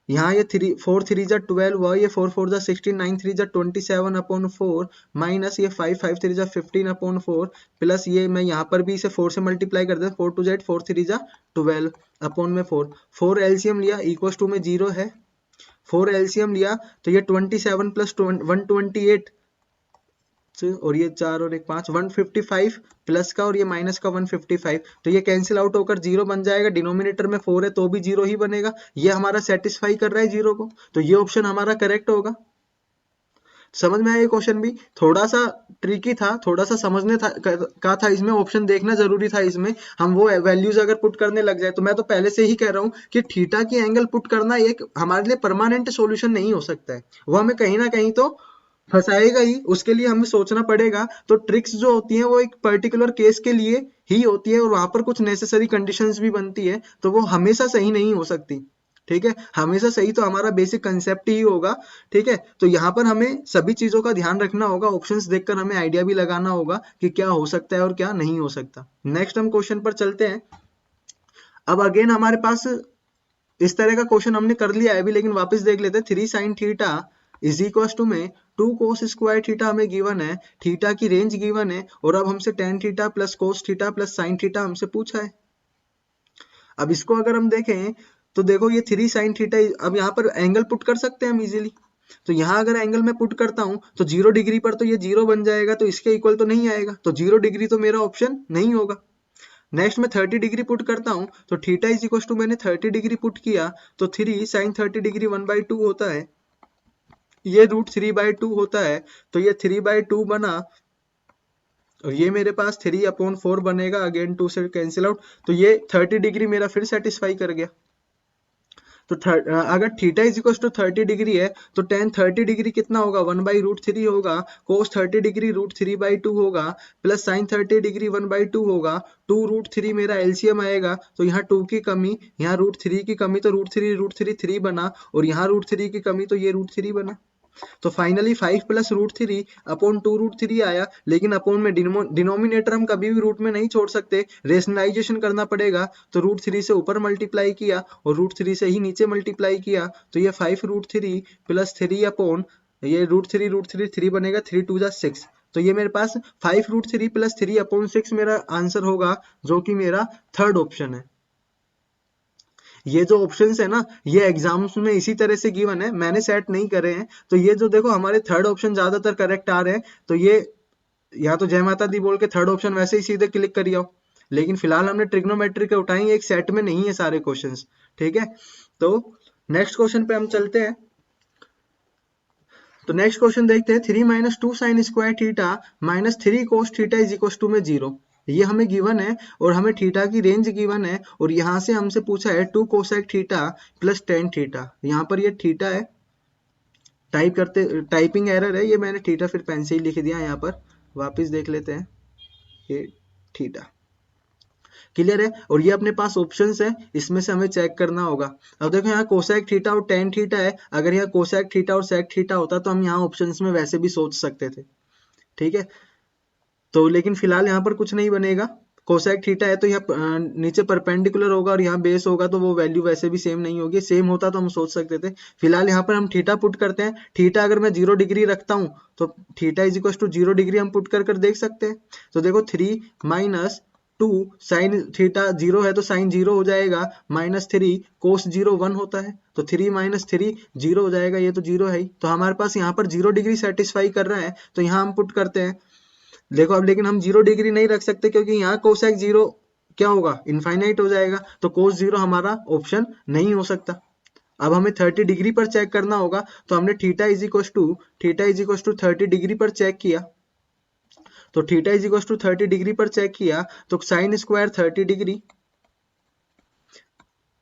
यहाँ ये 4 3 12 हुआ, ये 4 4 16, 9 3 27/4, माइनस ये 5 5 3 15/4, प्लस ये मैं यहाँ पर भी इसे 4 से मल्टीप्लाई कर देता, 4 2 4 3 12 अपॉन में 4, 4 एलसीएम लिया, इक्वल्स टू में 0 है, 4 एलसीएम लिया, तो ये 27 प्लस 128, और ये 4 और 1 5, 155 प्लस का और ये माइनस का 155, तो ये कैंसिल आउट होकर 0 बन जाएगा। डिनोमिनेटर में 4 है तो भी 0 ही बनेगा, ये हमारा सेटिस्फाई कर रहा है 0 को, तो ये ऑप्शन हमारा करेक्ट होगा। समझ में आया? ये क्वेश्चन भी थोड़ा सा ट्रिकी था, थोड़ा सा समझने का था, इसमें ऑप्शन देखना जरूरी था। इसमें हम वो वैल्यूज अगर पुट करने लग जाए, तो मैं तो पहले से ही कह रहा हूँ कि थीटा की एंगल पुट करना एक हमारे लिए परमानेंट सॉल्यूशन नहीं हो सकता है, वो हमें कहीं ना कहीं तो फंसाएगा ही, उसके लिए हमें सोचना पड़ेगा। तो ट्रिक्स जो होती हैं वो एक पर्टिकुलर केस के लिए ही होती है, और वहां पर कुछ नेसेसरी कंडीशंस भी बनती है, तो वो हमेशा सही नहीं हो सकती। ठीक है, हमेशा सही तो हमारा बेसिक कंसेप्ट ही होगा। ठीक है, तो यहाँ पर हमें सभी चीजों का ध्यान रखना होगा, ऑप्शंस देखकर हमें आइडिया भी लगाना होगा कि क्या हो सकता है और क्या नहीं हो सकता। नेक्स्ट हम क्वेश्चन पर चलते हैं। अब अगेन हमारे पास इस तरह का क्वेश्चन हमने कर लिया है अभी, लेकिन वापस देख लेते हैं। 3 sin theta is equal to में 2 cos स्क्वायर थीटा हमें गिवन है, थीटा की रेंज गिवन है, और अब हमसे tan theta plus cos theta plus sine theta हमसे पूछा है। अब इसको अगर हम देखें तो देखो ये 3 sin थीटा, अब यहाँ पर एंगल पुट कर सकते हैं हम इजीली। तो यहाँ अगर एंगल में पुट करता हूँ तो 0 डिग्री पर तो ये 0 बन जाएगा, तो इसके इक्वल तो नहीं आएगा, तो 0 डिग्री तो मेरा ऑप्शन नहीं होगा। नेक्स्ट मैं 30 डिग्री पुट करता हूँ, तो थीटा इज इक्वल टू मैंने 30 डिग्री पुट किया तो 3 साइन 30 डिग्री 1/2 होता है, ये रूट 3/2 होता है, तो ये 3/2 बना और ये मेरे पास 3/4 बनेगा, अगेन 2 से कैंसिल आउट, तो ये 30 डिग्री मेरा फिर सेटिस्फाई कर गया। तो अगर theta is equal to 30 degree है तो टेन 30 डिग्री कितना होगा, 1/√3 होगा, कोस 30 डिग्री √3/2 होगा, प्लस साइन 30 डिग्री 1/2 होगा, 2√3 मेरा एलसीएम आएगा, तो यहाँ 2 की कमी, यहाँ √3 की कमी, तो √3 3 बना, और यहाँ √3 की कमी, तो ये √3 बना। तो फाइनली 5 प्लस √3 अपॉन 2√3 आया, लेकिन अपॉन में डिनोमिनेटर हम कभी भी रूट में नहीं छोड़ सकते, रेशनलाइजेशन करना पड़ेगा, तो √3 से ऊपर मल्टीप्लाई किया और √3 से ही नीचे मल्टीप्लाई किया, तो ये 5√3 प्लस 3 अपॉन ये √3 3 बनेगा, 3 2 जा 6, तो ये मेरे पास 5√3 प्लस 3 अपॉन 6 मेरा आंसर होगा, जो कि मेरा थर्ड ऑप्शन है। ये जो ऑप्शंस है ना, ये एग्जाम्स में इसी तरह से गिवन है, मैंने सेट नहीं करे हैं, तो ये जो देखो हमारे थर्ड ऑप्शन ज्यादातर करेक्ट आ रहे हैं, तो ये या तो जय माता दी बोल के थर्ड ऑप्शन वैसे ही सीधे क्लिक करिए आओ, लेकिन फिलहाल हमने ट्रिग्नोमेट्री के उठाई, एक सेट में नहीं है सारे क्वेश्चंस, ठीक है। तो नेक्स्ट क्वेश्चन पे हम चलते हैं। तो नेक्स्ट क्वेश्चन देखते हैं, 3 - 2 sin square theta minus 3 cos theta is equal to में 0। ये हमें गिवन है और हमें थीटा की रेंज गिवन है, और यहाँ से हमसे पूछा है 2 cosec theta plus tan theta. यहाँ पर ये थीटा है, टाइप करते टाइपिंग एरर है, ये मैंने थीटा फिर पेन से ही लिख दिया, यहाँ पर वापस देख लेते हैं, ये थीटा क्लियर है। और ये अपने पास ऑप्शंस है, इसमें से हमें चेक करना होगा। अब देखो यहाँ कोसेक थीटा और tan थीटा है, अगर यहाँ कोसेक थीटा और सेक थीटा होता तो हम यहाँ ऑप्शंस में वैसे भी सोच सकते थे, ठीक है। तो लेकिन फिलहाल यहाँ पर कुछ नहीं बनेगा, कोसेक थीटा है तो यहाँ नीचे परपेंडिकुलर होगा और यहाँ बेस होगा, तो वो वैल्यू वैसे भी सेम नहीं होगी, सेम होता तो हम सोच सकते थे। फिलहाल यहाँ पर हम थीटा पुट करते हैं, थीटा अगर मैं 0 डिग्री रखता हूँ तो theta is equal to 0 degree हम पुट कर देख सकते हैं। तो देखो 3 - 2 साइन थीटा 0 है तो साइन 0 हो जाएगा, -3 कोस 0 1 होता है, तो 3 - 3 0 हो जाएगा, ये तो 0 है ही, तो हमारे पास यहाँ पर 0 डिग्री सेटिस्फाई कर रहा है, तो यहाँ हम पुट करते हैं। देखो अब लेकिन हम 0 डिग्री नहीं रख सकते, क्योंकि यहाँ कोसेक 0 क्या होगा, इनफाइनाइट हो जाएगा, तो कोस 0 हमारा ऑप्शन नहीं हो सकता। अब हमें 30 डिग्री पर चेक करना होगा, तो हमने theta is equal to 30 degree पर चेक किया, तो theta is equal to 30 degree पर चेक किया, तो sine square 30 degree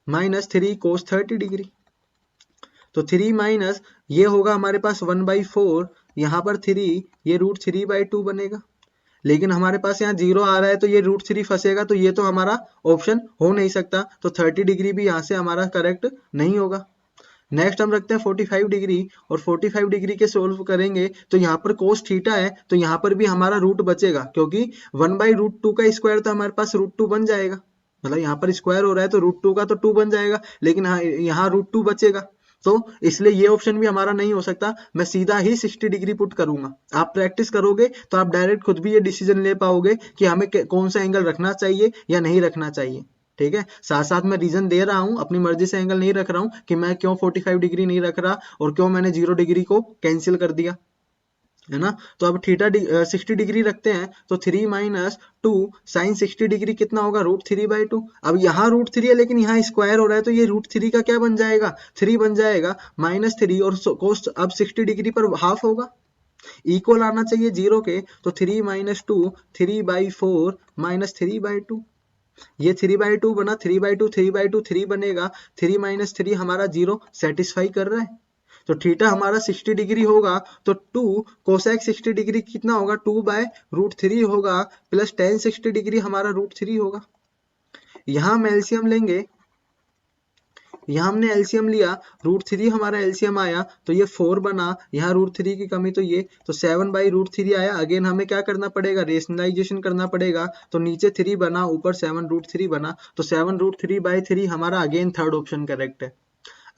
minus 3 cos 30 degree, तो 3 माइनस ये होगा हमारे पास 1/4, यहाँ पर 3, ये √3/2 बनेगा, लेकिन हमारे पास यहाँ 0 आ रहा है तो ये √3 फंसेगा, तो ये तो हमारा ऑप्शन हो नहीं सकता, तो 30 डिग्री भी यहाँ से हमारा करेक्ट नहीं होगा। नेक्स्ट हम रखते हैं 45 डिग्री, और 45 डिग्री के सोल्व करेंगे, तो यहाँ पर कोस थीटा है, तो यहाँ पर भी हमारा रूट बचेगा, क्योंकि 1/√2 का स्क्वायर तो हमारे पास √2 बन जाएगा, मतलब यहाँ पर स्क्वायर हो रहा है तो √2 का तो 2 बन जाएगा, लेकिन यहाँ √2 बचेगा, तो इसलिए ये ऑप्शन भी हमारा नहीं हो सकता। मैं सीधा ही 60 डिग्री पुट करूंगा, आप प्रैक्टिस करोगे तो आप डायरेक्ट खुद भी ये डिसीजन ले पाओगे कि हमें कौन सा एंगल रखना चाहिए या नहीं रखना चाहिए, ठीक है। साथ साथ मैं रीजन दे रहा हूं, अपनी मर्जी से एंगल नहीं रख रहा हूं कि मैं क्यों 45 डिग्री नहीं रख रहा और क्यों मैंने 0 डिग्री को कैंसिल कर दिया, है ना। तो अब थीटा 60 डिग्री रखते हैं, तो 3 - 2 साइन 60 डिग्री कितना होगा, √3/2। अब यहाँ √3 है, लेकिन यहाँ स्क्वायर हो रहा है, तो ये √3 का क्या बन जाएगा, 3 बन जाएगा, -3, और कोस अब 60 डिग्री पर हाफ होगा, इक्वल आना चाहिए 0 के, तो 3 - 2 3/4 -3/2, ये 3/2 बना, 3/2 3/2 3 बनेगा, 3 - 3 हमारा 0 सेटिस्फाई कर रहा है, तो थीटा हमारा 60 डिग्री होगा, तो 2 कोसेक 60 डिग्री कितना होगा, 2/√3 होगा, प्लस tan 60 डिग्री हमारा √3 होगा। यहाँ हम एलसीएम लेंगे, यहाँ हमने एलसीएम लिया, √3 हमारा एलसीएम आया, तो ये 4 बना, यहाँ √3 की कमी, तो ये तो 7/√3 आया। अगेन हमें क्या करना पड़ेगा, रेशनलाइजेशन करना पड़ेगा, तो नीचे 3 बना, ऊपर 7√3 बना, तो 7√3/3 हमारा अगेन थर्ड ऑप्शन करेक्ट है।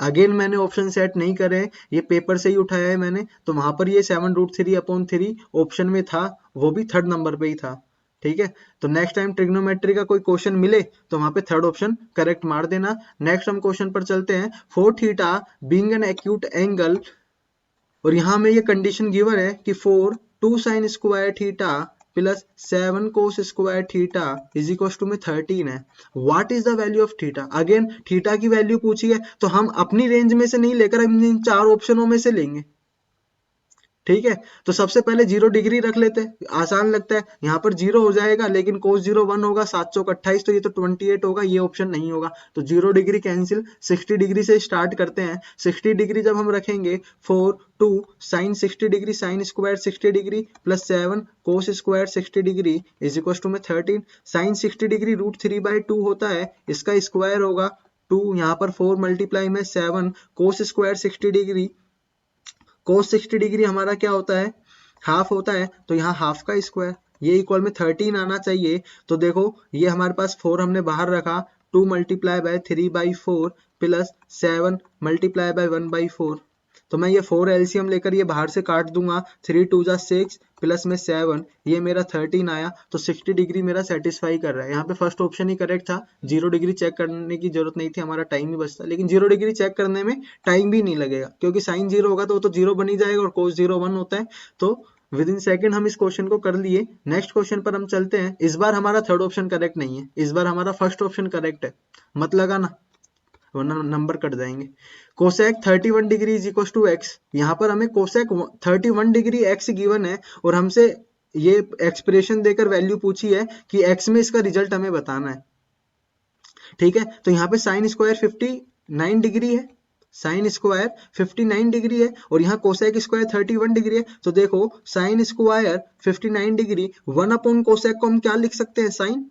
अगेन मैंने ऑप्शन सेट नहीं करे, ये पेपर से ही उठाया है मैंने, तो वहां पर ये 7√3/3 ऑप्शन में था, वो भी थर्ड नंबर पे ही था, ठीक है। तो नेक्स्ट टाइम ट्रिग्नोमेट्री का कोई क्वेश्चन मिले तो वहां पे थर्ड ऑप्शन करेक्ट मार देना। नेक्स्ट हम क्वेश्चन पर चलते हैं, 4 theta being an acute angle, और यहाँ में ये कंडीशन गिवन है कि 4 2 sine square theta plus 7 cos square theta is equal to में 13 है। What is the value of theta? Again theta की वैल्यू पूछी है तो हम अपनी रेंज में से नहीं लेकर हम इन 4 ऑप्शनों में से लेंगे। ठीक है, तो सबसे पहले 0 डिग्री रख लेते हैं, आसान लगता है। यहाँ पर 0 हो जाएगा, लेकिन कोस 0 1 होगा, 7 चौक 28, तो ये तो 28 होगा, ये ऑप्शन नहीं होगा। तो 0 डिग्री कैंसिल। 60 डिग्री से स्टार्ट करते हैं। 60 डिग्री जब हम रखेंगे 4 2 sine 60 degree sine square 60 degree plus 7 cos square 60 degree is equal to में 13। साइन 60 डिग्री √3/2 होता है, इसका स्क्वायर होगा 2, यहाँ पर 4 मल्टीप्लाई में 7 कोस स्क्वायर 60 डिग्री, कोस 60 डिग्री हमारा क्या होता है, हाफ होता है, तो यहाँ हाफ का स्क्वायर, ये इक्वल में 13 आना चाहिए। तो देखो ये हमारे पास 4 हमने बाहर रखा, 2 multiply by 3/4 plus 7 multiply by 1/4। तो मैं ये 4 एलसीएम लेकर ये बाहर से काट दूंगा, 3 2 जा 6 प्लस में 7, ये मेरा 13 आया। तो 60 डिग्री मेरा सेटिस्फाई कर रहा है। यहाँ पे फर्स्ट ऑप्शन ही करेक्ट था, 0 डिग्री चेक करने की जरूरत नहीं थी, हमारा टाइम ही बचता। लेकिन 0 डिग्री चेक करने में टाइम भी नहीं लगेगा, क्योंकि साइन 0 होगा तो वो तो 0 बन ही जाएगा, और कोस 0 1 होता है। तो विद इन सेकेंड हम इस क्वेश्चन को कर लिए। नेक्स्ट क्वेश्चन पर हम चलते हैं। इस बार हमारा थर्ड ऑप्शन करेक्ट नहीं है, इस बार हमारा फर्स्ट ऑप्शन करेक्ट है, मत लगाना वरना नंबर कट जाएंगे। Cosec 31 degree is equal to X. यहाँ पर हमें कोसेक 31 डिग्री एक्स गिवन है, और हमसे ये एक्सप्रेशन देकर वैल्यू पूछी है कि एक्स में इसका रिजल्ट हमें बताना है। ठीक है, तो यहाँ पे साइन स्क्वायर 59 डिग्री है, साइन स्क्वायर 59 डिग्री है, और यहाँ कोसेक स्क्वायर 31 डिग्री है। तो देखो साइन स्क्वायर 59 डिग्री 1 कोसेक को हम क्या लिख सकते हैं, साइन।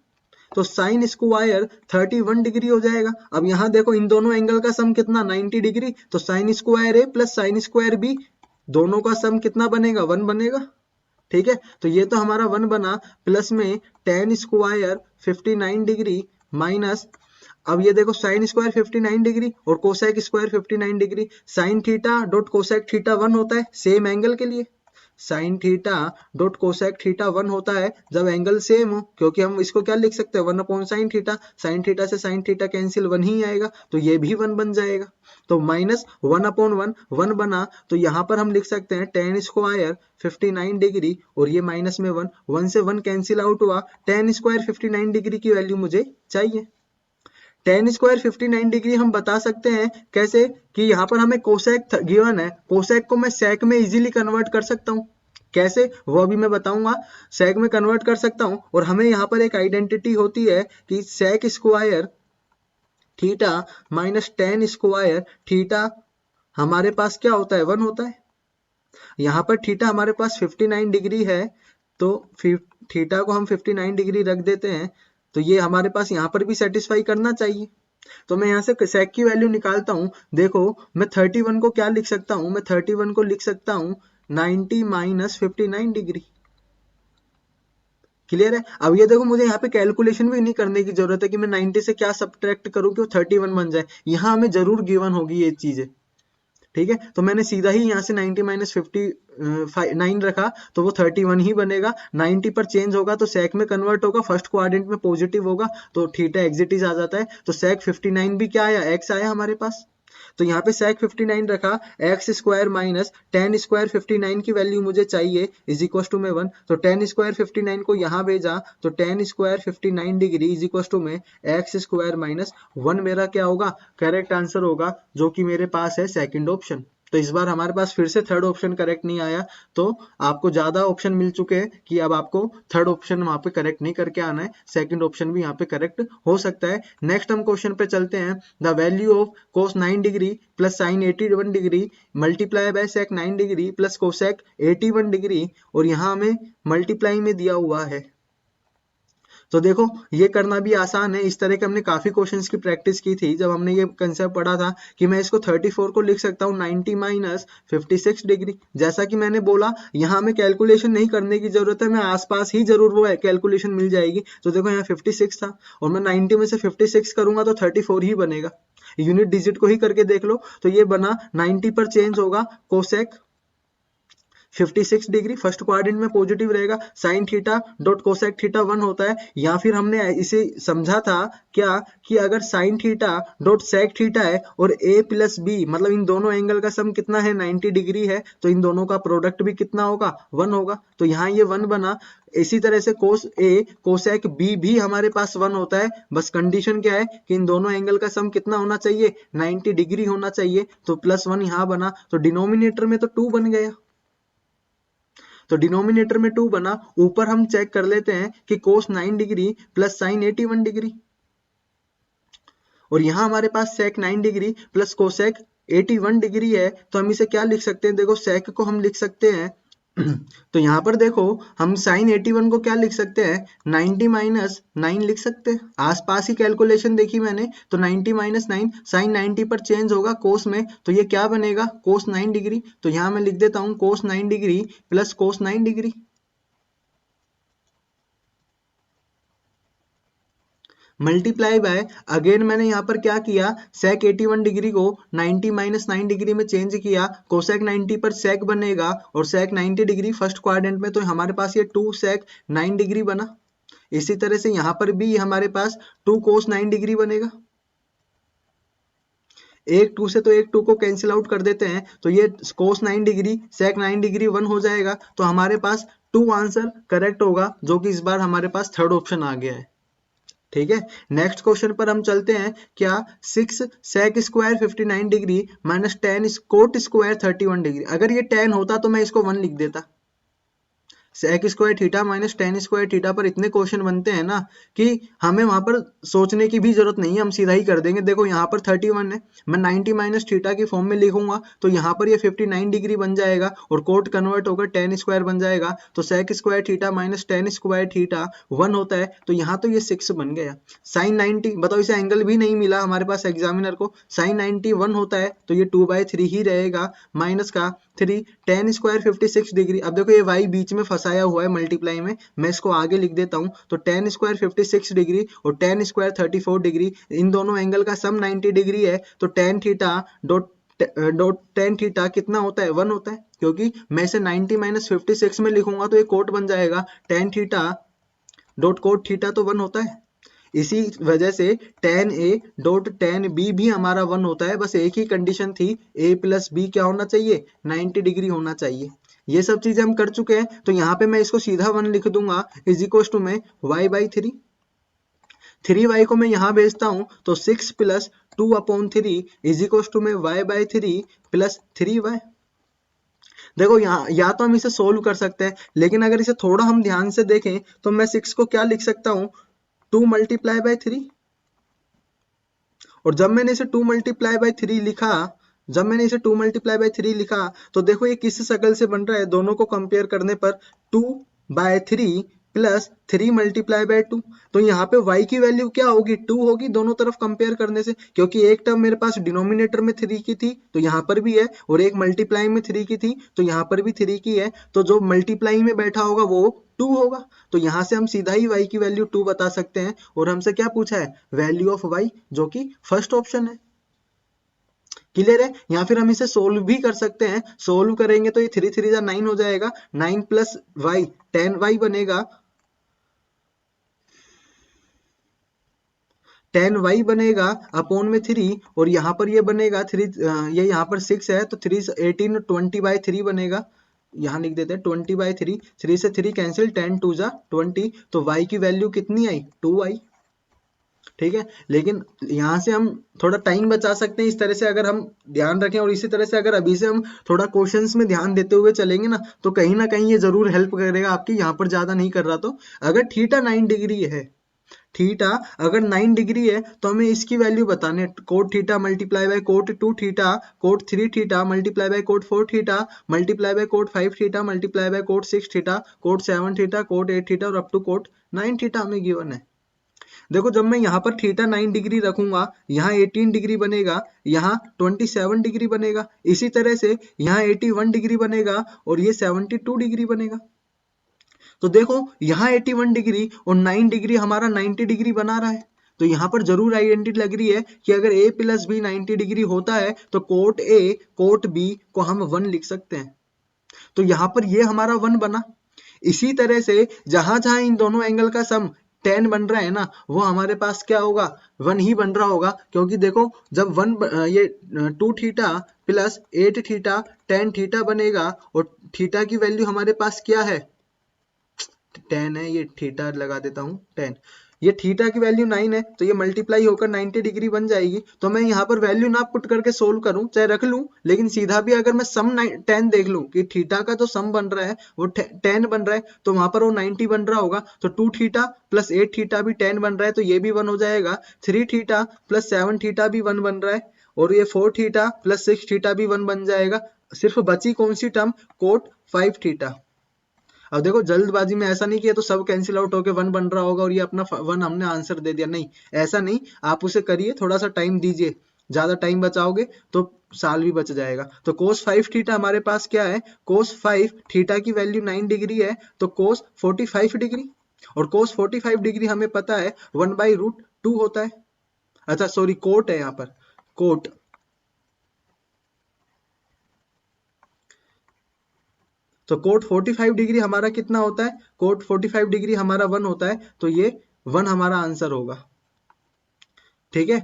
तो साइन स्क्वायर 31 डिग्री हो जाएगा। अब यहाँ देखो इन दोनों एंगल का सम कितना, 90 डिग्री। तो साइन स्क्वायर ए प्लस साइन स्क्वायर बी, दोनों का सम कितना बनेगा, 1 बनेगा। ठीक है, तो ये तो हमारा 1 बना, प्लस में टेन स्क्वायर 59 डिग्री माइनस, अब ये देखो साइन स्क्वायर 59 डिग्री और cosec square 59 degree, sign theta dot cosec theta 1 होता है सेम एंगल के लिए। Sign theta dot cosec theta 1 होता है जब एंगल सेम हो, क्योंकि हम इसको क्या लिख सकते हैं, 1/sin थीटा। साइन थीटा से साइन थीटा कैंसिल, 1 ही आएगा, तो ये भी 1 बन जाएगा। तो माइनस 1/1 1 बना, तो यहाँ पर हम लिख सकते हैं टेन स्क्वायर 59 डिग्री, और ये माइनस में 1, 1 से 1 कैंसिल आउट हुआ, टेन स्क्वायर 59 डिग्री की वैल्यू मुझे चाहिए। टेन स्क्वायर 59 डिग्री हम बता सकते हैं कैसे, कि यहाँ पर हमें कोसेक गिवन है, कोसेक को मैं सेक में इजीली कन्वर्ट कर सकता हूँ। कैसे, वो अभी मैं बताऊंगा। सेक में कन्वर्ट कर सकता हूँ, और हमें यहाँ पर एक आइडेंटिटी होती है कि sec square theta minus tan square theta हमारे पास क्या होता है, 1 होता है। यहाँ पर थीटा हमारे पास 59 डिग्री है, तो थीटा को हम 59 डिग्री रख देते हैं, तो ये हमारे पास यहाँ पर भी सेटिस्फाई करना चाहिए। तो मैं यहाँ से सेक की वैल्यू निकालता हूँ। देखो मैं 31 को क्या लिख सकता हूँ, मैं 31 को लिख सकता हूँ 90 माइनस 59 डिग्री। क्लियर है। अब ये देखो मुझे यहाँ पे कैलकुलेशन भी नहीं करने की जरूरत है कि मैं 90 से क्या सब्ट्रैक्ट करूँ कि वो 31 बन जाए, यहाँ हमें जरूर गिवन होगी ये चीजें। ठीक है, तो मैंने सीधा ही यहाँ से 90 माइनस 59 रखा, तो वो 31 ही बनेगा। 90 पर चेंज होगा तो सेक में कन्वर्ट होगा, फर्स्ट क्वाड्रेंट में पॉजिटिव होगा, तो थीटा एग्जिटिज आ जाता है। तो सेक 59 भी क्या आया, एक्स आया हमारे पास। तो यहाँ पे सेक 59 रखा, x square minus tan square 59 की वैल्यू मुझे चाहिए इज इक्वल टू में 1। तो टेन स्क्वायर 59 को यहाँ भेजा, तो tan square 59 degree is equal to में एक्स स्क्वायर माइनस 1 मेरा क्या होगा, करेक्ट आंसर होगा, जो कि मेरे पास है सेकंड ऑप्शन। तो इस बार हमारे पास फिर से थर्ड ऑप्शन करेक्ट नहीं आया, तो आपको ज्यादा ऑप्शन मिल चुके हैं कि अब आपको थर्ड ऑप्शन वहां पे करेक्ट नहीं करके आना है, सेकंड ऑप्शन भी यहाँ पे करेक्ट हो सकता है। नेक्स्ट हम क्वेश्चन पे चलते हैं। The value of cos 9 degree plus sine 81 degree multiply by sec 9 degree plus cosec 81 degree, और यहाँ हमें मल्टीप्लाई में दिया हुआ है। तो देखो ये करना भी आसान है, इस तरह के हमने काफी क्वेश्चंस की प्रैक्टिस की थी जब हमने ये कंसेप्ट पढ़ा था कि मैं इसको 34 को लिख सकता हूँ 90 माइनस 56 डिग्री। जैसा कि मैंने बोला यहाँ हमें कैलकुलेशन नहीं करने की जरूरत है, मैं आसपास ही जरूर वो कैलकुलेशन मिल जाएगी। तो देखो यहाँ 56 था, और मैं 90 में से 56 करूंगा तो 34 ही बनेगा। यूनिट डिजिट को ही करके देख लो, तो ये बना 90 पर चेंज होगा कोसेक 56 डिग्री, फर्स्ट क्वाड्रेंट में पॉजिटिव रहेगा, sign theta dot cosec theta 1 होता है। या फिर हमने इसे समझा था क्या कि अगर sine theta dot sec theta है और a प्लस बी मतलब इन दोनों एंगल का सम कितना है 90 डिग्री है, तो इन दोनों का प्रोडक्ट भी कितना होगा 1 होगा, तो यहाँ ये 1 बना। इसी तरह से कोस a कोसेक b भी हमारे पास 1 होता है, बस कंडीशन क्या है कि इन दोनों एंगल का सम कितना होना चाहिए 90 डिग्री होना चाहिए, तो +1 यहाँ बना, तो डिनोमिनेटर में तो 2 बन गया, तो डिनोमिनेटर में 2 बना। ऊपर हम चेक कर लेते हैं कि कोस 9 डिग्री प्लस साइन 81 डिग्री, और यहां हमारे पास सेक 9 डिग्री प्लस कोसेक 81 डिग्री है, तो हम इसे क्या लिख सकते हैं, देखो सेक को हम लिख सकते हैं तो यहाँ पर देखो हम साइन 81 को क्या लिख सकते हैं 90 माइनस 9 लिख सकते हैं, आसपास ही कैलकुलेशन देखी मैंने, तो 90 माइनस 9 साइन 90 पर चेंज होगा कोस में, तो ये क्या बनेगा कोस 9 डिग्री, तो यहाँ मैं लिख देता हूँ कोस 9 degree plus cos 9 degree. Multiply bye, again मैंने यहाँ पर क्या किया सेक 81 डिग्री को 90 माइनस 9 डिग्री में चेंज किया, कोसेक 90 पर सेक बनेगा और सेक 90 डिग्री फर्स्ट क्वाड्रेंट में, तो हमारे पास ये 2 सेक 9 डिग्री बना। इसी तरह से यहाँ पर भी हमारे पास 2 कोस 9 डिग्री बनेगा, एक 2 से तो एक 2 को कैंसिल आउट कर देते हैं, तो ये कोस 9 डिग्री सेक 9 डिग्री 1 हो जाएगा, तो हमारे पास 2 आंसर करेक्ट होगा, जो कि इस बार हमारे पास थर्ड ऑप्शन आ गया है। ठीक है, नेक्स्ट क्वेश्चन पर हम चलते हैं। क्या 6 sec square 59 degree minus 10 cot square 31 degree, अगर ये 10 होता तो मैं इसको 1 लिख देता, sec square theta minus 10 square theta पर इतने क्वेश्चन बनते हैं ना कि हमें वहां पर सोचने की भी जरूरत नहीं है, हम सीधा ही कर देंगे। देखो यहाँ पर 31 है, मैं 90 माइनस थीटा की फॉर्म में लिखूंगा, तो यहाँ पर ये 59 डिग्री बन जाएगा और कोट कन्वर्ट होकर 10 स्क्वायर बन जाएगा, तो sec square theta minus 10 square theta 1 होता है, तो यहाँ तो ये 6 बन गया। साइन 90 बताओ, इसे एंगल भी नहीं मिला हमारे पास एग्जामिनर को, साइन 90 1 होता है, तो ये 2/3 ही रहेगा, माइनस का 3 10 स्क्वायर 56 डिग्री। अब देखो ये y बीच में फंसाया हुआ है मल्टीप्लाई में, मैं इसको आगे लिख देता हूं, तो 10 स्क्वायर 56 डिग्री और 10 स्क्वायर 34 डिग्री, इन दोनों एंगल का सम 90 डिग्री है, तो tan theta dot tan theta कितना होता है 1 होता है, क्योंकि मैं इसे 90 माइनस 56 में लिखूंगा तो ये कोट बन जाएगा, tan theta dot cot theta तो 1 होता है। इसी वजह से tan a dot tan b भी हमारा 1 होता है, बस एक ही कंडीशन थी a प्लस बी क्या होना चाहिए 90 डिग्री होना चाहिए। ये सब चीजें हम कर चुके हैं, तो यहाँ पे मैं इसको सीधा 1 लिख दूंगा इज इक्वल टू में y/3, 3y को मैं यहाँ भेजता हूँ, तो 6 प्लस 2/3 इज इक्वल टू में y/3 प्लस 3y। देखो यहाँ या तो हम इसे सोल्व कर सकते हैं, लेकिन अगर इसे थोड़ा हम ध्यान से देखें तो मैं 6 को क्या लिख सकता हूँ 2 मल्टीप्लाई बाय 3, और जब मैंने इसे 2 मल्टीप्लाई बाय 3 लिखा, जब मैंने इसे 2 मल्टीप्लाई बाय 3 लिखा, तो देखो ये किस शक्ल से बन रहा है, दोनों को कंपेयर करने पर 2/3 प्लस 3 मल्टीप्लाई बाय 2, तो यहाँ पे y की वैल्यू क्या होगी 2 होगी, दोनों तरफ कंपेयर करने से, क्योंकि एक टर्म मेरे पास डिनोमिनेटर में 3 की थी तो यहाँ पर भी है, और एक मल्टीप्लाई में 3 की थी तो यहाँ पर भी 3 की है, तो जो मल्टीप्लाई में बैठा होगा वो 2 होगा, तो यहाँ से हम सीधा ही y की वैल्यू 2 बता सकते हैं। और हमसे क्या पूछा है वैल्यू ऑफ y, जो कि फर्स्ट ऑप्शन है। क्लियर है, या फिर हम इसे सोल्व भी कर सकते हैं, सोल्व करेंगे तो ये 3 3 जा 9 हो जाएगा, 9 प्लस y 10y बनेगा, 10y बनेगा अपॉन में 3, और यहाँ पर ये बनेगा 3, ये यहाँ पर 6 है तो 3 18 20/3 बनेगा, यहाँ लिख देते हैं 20/3, 3 से 3 कैंसिल 10 2 जा 20, तो y की वैल्यू कितनी आई 2y। ठीक है, लेकिन यहाँ से हम थोड़ा टाइम बचा सकते हैं इस तरह से, अगर हम ध्यान रखें, और इसी तरह से अगर अभी से हम थोड़ा क्वेश्चंस में ध्यान देते हुए चलेंगे ना कहीं ये जरूर हेल्प करेगा आपकी, यहाँ पर ज्यादा नहीं कर रहा, तो अगर थीटा 9 डिग्री है, थीटा अगर 9 डिग्री है तो हमें इसकी वैल्यू बताने, cot theta multiply by cot 2 theta cot 3 theta multiply by cot 4 theta multiply by cot 5 theta multiply by cot 6 theta cot 7 theta cot 8 theta और अप टू कोट 9 थीटा हमें गिवन है। देखो जब मैं यहाँ पर थीटा 9 डिग्री रखूंगा, यहाँ 18 डिग्री बनेगा, यहाँ 27 डिग्री बनेगा, इसी तरह से यहाँ 81 डिग्री बनेगा और ये 72 डिग्री बनेगा। तो देखो यहाँ 81 डिग्री और 9 डिग्री हमारा 90 डिग्री बना रहा है, तो यहाँ पर जरूर आइडेंटिटी लग रही है कि अगर a प्लस बी 90 डिग्री होता है तो कोट a कोट b को हम 1 लिख सकते हैं। तो यहाँ पर ये हमारा 1 बना। इसी तरह से जहां जहां इन दोनों एंगल का सम tan बन रहा है ना, वो हमारे पास क्या होगा, 1 ही बन रहा होगा। क्योंकि देखो जब 1 ये 2 theta plus 8 theta tan theta बनेगा, और थीटा की वैल्यू हमारे पास क्या है, tan है, ये थीटा लगा देता हूँ tan, ये थीटा की वैल्यू 9 है, तो ये मल्टीप्लाई होकर 90 डिग्री बन जाएगी। तो मैं यहाँ पर वैल्यू ना पुट करके सोल्व करूँ, चाहे रख लूँ, लेकिन सीधा भी अगर मैं सम tan देख लूँ कि थीटा का जो सम बन रहा है वो tan बन रहा है, तो वहां पर वो 90 बन रहा होगा। तो 2 थीटा प्लस 8 थीटा भी tan बन रहा है, तो ये भी 1 हो जाएगा। 3 थीटा प्लस 7 थीटा भी 1 बन रहा है, और ये 4 थीटा प्लस 6 थीटा भी 1 बन जाएगा। सिर्फ बची कौन सी टर्म, कोट 5 थीटा। अब देखो जल्दबाजी में ऐसा नहीं किया तो सब कैंसिल आउट होके 1 बन रहा होगा और ये अपना 1 हमने आंसर दे दिया, नहीं ऐसा नहीं, आप उसे करिए, थोड़ा सा टाइम दीजिए, ज्यादा टाइम बचाओगे तो साल भी बच जाएगा। तो cos 5 थीटा हमारे पास क्या है, cos 5 थीटा की वैल्यू 9 डिग्री है, तो cos 45 डिग्री, और cos 45 डिग्री हमें पता है 1/√2 होता है। अच्छा सॉरी, कोट है यहाँ पर, कोट। तो कोट 45 डिग्री हमारा कितना होता है, कोट 45 डिग्री हमारा 1 होता है, तो ये 1 हमारा आंसर होगा। ठीक है,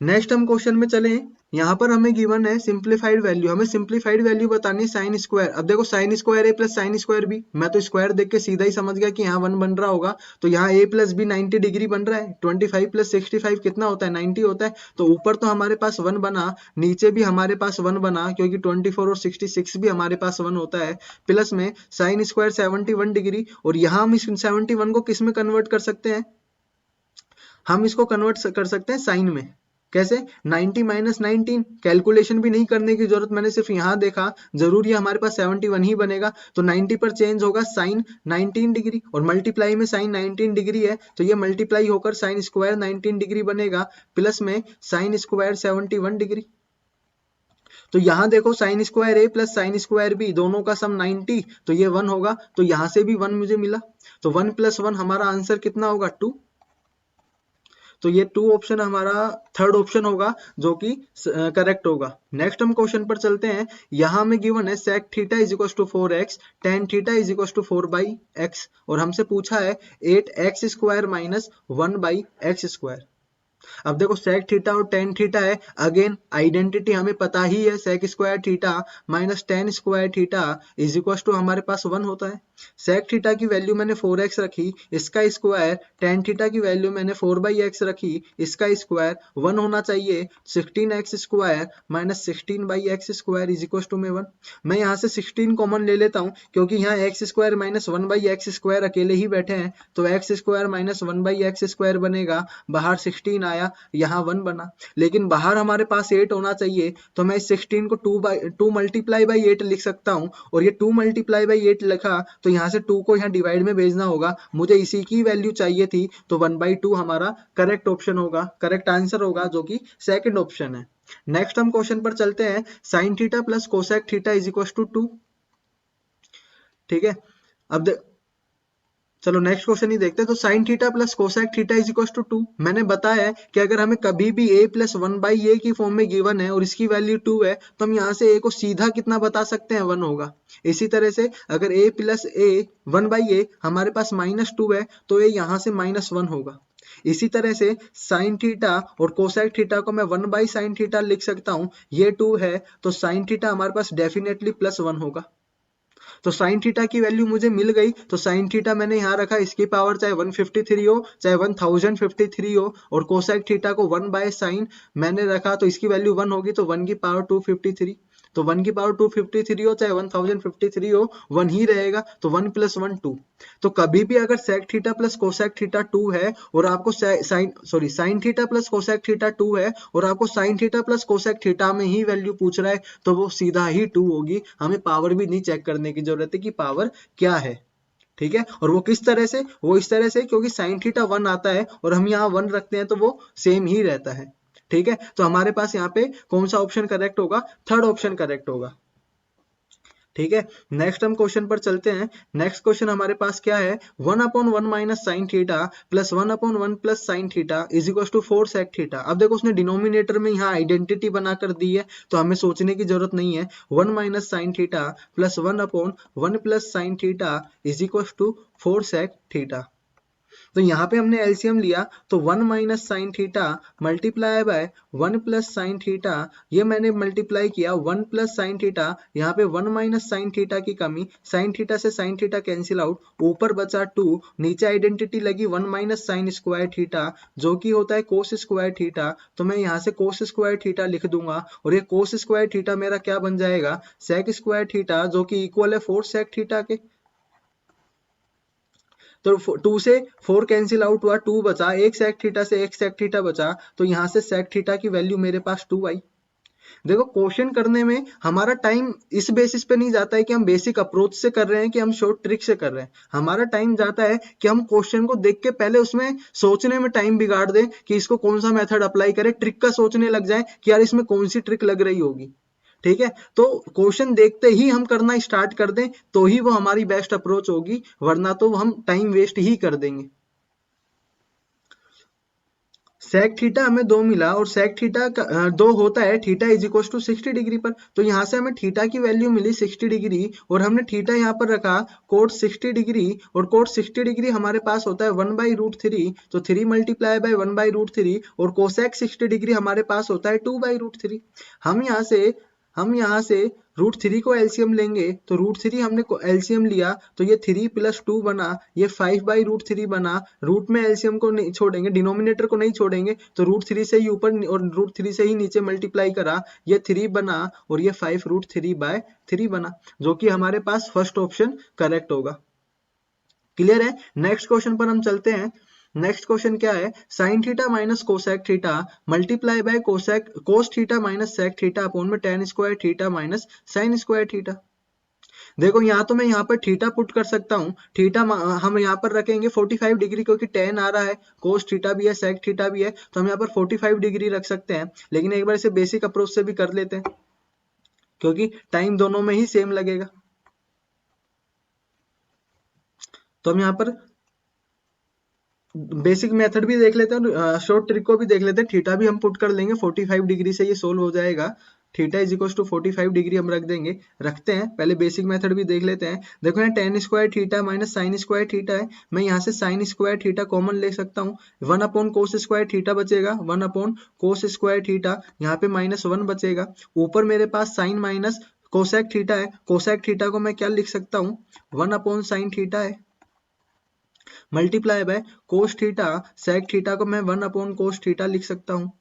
नेक्स्ट हम क्वेश्चन में चले। यहाँ पर हमें गिवन है सिंप्लीफाइड वैल्यू, हमें सिंप्लीफाइड वैल्यू बतानी है साइन स्क्वायर। अब देखो साइन स्क्वायर ए प्लस साइन स्क्वायर बी, मैं तो स्क्वायर देख के सीधा ही समझ गया कि यहाँ 1 बन रहा होगा। तो यहाँ ए प्लस बी 90 डिग्री बन रहा है, 25 प्लस 65 कितना होता है, 90 होता है। तो ऊपर तो हमारे पास 1 बना, नीचे भी हमारे पास 1 बना, क्योंकि 24 और 66 भी हमारे पास 1 होता है। प्लस में साइन स्क्वायर 71 डिग्री, और यहाँ हम इस 71 को किस में कन्वर्ट कर सकते हैं, हम इसको कन्वर्ट कर सकते हैं साइन में। कैसे, 90 माइनस 19, कैलकुलेशन भी नहीं करने की जरूरत, मैंने सिर्फ यहाँ देखा, जरूर ये हमारे पास 71 ही बनेगा। तो 90 पर चेंज होगा साइन 19 डिग्री, और मल्टीप्लाई में साइन 19 डिग्री है, तो ये मल्टीप्लाई होकर साइन स्क्वायर 19 डिग्री बनेगा, प्लस में साइन स्क्वायर 71 डिग्री। तो यहाँ देखो साइन स्क्वायर ए प्लस साइन स्क्वायर बी दोनों का सम 90, तो ये 1 होगा, तो यहाँ से भी 1 मुझे मिला। तो 1 + 1 हमारा आंसर कितना होगा, 2। तो ये 2 ऑप्शन हमारा थर्ड ऑप्शन होगा जो कि करेक्ट होगा। नेक्स्ट हम क्वेश्चन पर चलते हैं। यहाँ में गिवन है sec theta is equal to 4x, tan theta is equal to 4/x, और हमसे पूछा है 8x² माइनस 1/x²। अब देखो sec थीटा और tan थीटा है, अगेन आइडेंटिटी हमें पता ही है, sec square theta minus tan square theta is equal to हमारे पास 1 होता है। sec थीटा की वैल्यू मैंने 4x रखी, इसका स्क्वायर, tan थीटा की वैल्यू मैंने 4/x रखी, इसका स्क्वायर 1 होना चाहिए। 16x² minus 16/x² is equal to में 1। मैं यहाँ से 16 कॉमन ले लेता हूँ, क्योंकि यहाँ x² माइनस 1/x² अकेले ही बैठे हैं, तो x² माइनस 1/x² बनेगा, बाहर 16 आया, यहाँ 1 बना, लेकिन बाहर हमारे पास 8 होना चाहिए, तो मैं इस 16 को 2 मल्टीप्लाई बाई 8 लिख सकता हूँ, और ये 2 मल्टीप्लाई बाई 8 लिखा, तो यहाँ से 2 को यहाँ डिवाइड में भेजना होगा, मुझे इसी की वैल्यू चाहिए थी, तो 1/2 हमारा करेक्ट ऑप्शन होगा, करेक्ट आंसर होगा, जो कि सेकंड ऑप्शन है। नेक्स्ट हम क्वेश्चन पर चलते हैं। Sine theta plus cosec theta is equal to 2। ठीक है, अब चलो नेक्स्ट क्वेश्चन ही देखते हैं। तो sine theta plus cosec theta is equal to 2, मैंने बताया है कि अगर हमें कभी भी a प्लस 1/a की फॉर्म में गिवन है और इसकी वैल्यू 2 है, तो हम यहाँ से a को सीधा कितना बता सकते हैं, 1 होगा। इसी तरह से अगर a प्लस a 1/a हमारे पास -2 है, तो a यहाँ से -1 होगा। इसी तरह से साइन थीटा और कोसेक थीटा को मैं 1/sin थीटा लिख सकता हूँ, ये 2 है, तो साइन थीटा हमारे पास डेफिनेटली +1 होगा। तो साइन थीटा की वैल्यू मुझे मिल गई, तो साइन थीटा मैंने यहाँ रखा, इसकी पावर चाहे 153 हो चाहे 1053 हो, और कोसेक थीटा को 1/sin मैंने रखा, तो इसकी वैल्यू 1 होगी, तो 1 की पावर 253, तो 1 की पावर 253 हो चाहे 1053 हो, 1 ही रहेगा, तो 1 + 1 2। तो कभी भी अगर sec theta plus cosec theta 2 है और आपको sine theta plus cosec theta 2 है और आपको sine theta plus cosec theta में ही वैल्यू पूछ रहा है, तो वो सीधा ही 2 होगी, हमें पावर भी नहीं चेक करने की जरूरत है कि पावर क्या है। ठीक है, और वो किस तरह से, वो इस तरह से, क्योंकि साइन थीटा 1 आता है और हम यहाँ 1 रखते हैं, तो वो सेम ही रहता है। ठीक है, तो हमारे पास यहाँ पे कौन सा ऑप्शन करेक्ट होगा, थर्ड ऑप्शन करेक्ट होगा। ठीक है, नेक्स्ट हम क्वेश्चन पर चलते हैं। नेक्स्ट क्वेश्चन हमारे पास क्या है, 1/1 minus sine theta plus 1/1 plus sine theta is equal to 4 sec theta. अब देखो उसने डिनोमिनेटर में यहाँ आइडेंटिटी बनाकर दी है, तो हमें सोचने की जरूरत नहीं है। 1 minus sine theta plus 1/1 plus sine theta is equal to 4 sec theta. तो यहाँ पे हमने एलसीएम लिया, तो 1 minus sine theta multiply by 1 plus sine theta, ये मैंने मल्टीप्लाई किया 1 प्लस साइन थीटा, यहाँ पे 1 माइनस साइन थीटा की कमी, साइन थीटा से साइन थीटा कैंसिल आउट, ऊपर बचा 2, नीचे आइडेंटिटी लगी 1 माइनस साइन स्क्वायर थीटा जो कि होता है कोस स्क्वायर थीटा। तो मैं यहाँ से कोस स्क्वायर थीटा लिख दूंगा, और ये कोस स्क्वायर थीटा मेरा क्या बन जाएगा, सेक स्क्वायर थीटा, जो कि इक्वल है 4 सेक थीटा के। तो 2 से 4 कैंसिल आउट हुआ, 2 बचा, एक सेक थीटा से एक सेक थीटा बचा, तो यहाँ से सेक थीटा की वैल्यू मेरे पास 2 आई। देखो क्वेश्चन करने में हमारा टाइम इस बेसिस पे नहीं जाता है कि हम बेसिक अप्रोच से कर रहे हैं कि हम शॉर्ट ट्रिक से कर रहे हैं। हमारा टाइम जाता है कि हम क्वेश्चन को देख के पहले उसमें सोचने में टाइम बिगाड़ दें कि इसको कौन सा मेथड अप्लाई करें, ट्रिक का सोचने लग जाए कि यार इसमें कौन सी ट्रिक लग रही होगी। ठीक है, तो क्वेश्चन देखते ही हम करना स्टार्ट कर दें तो ही वो हमारी बेस्ट अप्रोच होगी, वरना तो हम टाइम वेस्ट ही कर देंगे। सेक थीटा हमें 2 मिला, और सेक थीटा 2 होता है theta is equal to 60 degree पर, तो यहाँ से हमें थीटा की वैल्यू मिली 60 डिग्री, और हमने थीटा यहाँ पर रखा कोट 60 डिग्री, और कोट 60 डिग्री हमारे पास होता है 1/√3, तो 3 मल्टीप्लाई बाय 1/√3, और कोसेक 60 डिग्री हमारे पास होता है 2/√3। हम यहाँ से √3 को एलसीएम लेंगे, तो √3 हमने एलसीएम लिया, तो ये 3 + 2 बना, ये 5/√3 बना, रूट में एलसीएम को नहीं छोड़ेंगे, डिनोमिनेटर को नहीं छोड़ेंगे, तो √3 से ही ऊपर और √3 से ही नीचे मल्टीप्लाई करा, ये 3 बना, और ये 5√3/3 बना, जो कि हमारे पास फर्स्ट ऑप्शन करेक्ट होगा। क्लियर है, नेक्स्ट क्वेश्चन पर हम चलते हैं। नेक्स्ट क्वेश्चन क्या है, sine theta minus cosec theta multiply by cos theta minus sec theta upon में tan square theta minus sine square theta. देखो यहाँ तो मैं यहाँ पर थीटा पुट कर सकता हूँ, थीटा हम यहाँ पर रखेंगे 45 डिग्री, क्योंकि tan आ रहा है, कोस थीटा भी है, सेक थीटा भी है, तो हम यहाँ पर 45 डिग्री रख सकते हैं। लेकिन एक बार इसे बेसिक अप्रोच से भी कर लेते हैं, क्योंकि टाइम दोनों में ही सेम लगेगा। तो हम यहाँ पर बेसिक मेथड भी देख लेते हैं, शॉर्ट ट्रिक को भी देख लेते हैं। थीटा भी हम पुट कर लेंगे, 45 डिग्री से ये सोल्व हो जाएगा। Theta is equal to 45 degree हम रख देंगे, रखते हैं, पहले बेसिक मेथड भी देख लेते हैं। देखो यहाँ tan square theta minus sine square theta है, मैं यहाँ से साइन स्क्वायर थीटा कॉमन ले सकता हूँ, 1 कोस स्क्वायर थीटा बचेगा, 1 कोस स्क्वायर थीटा, यहाँ पे -1 बचेगा, ऊपर मेरे पास साइन माइनस कोसेक थीटा है, कोसेक थीटा को मैं क्या लिख सकता हूँ, 1/sin थीटा है, multiply by cos theta, sec theta को मैं 1/कोस थीटा लिख सकता हूँ।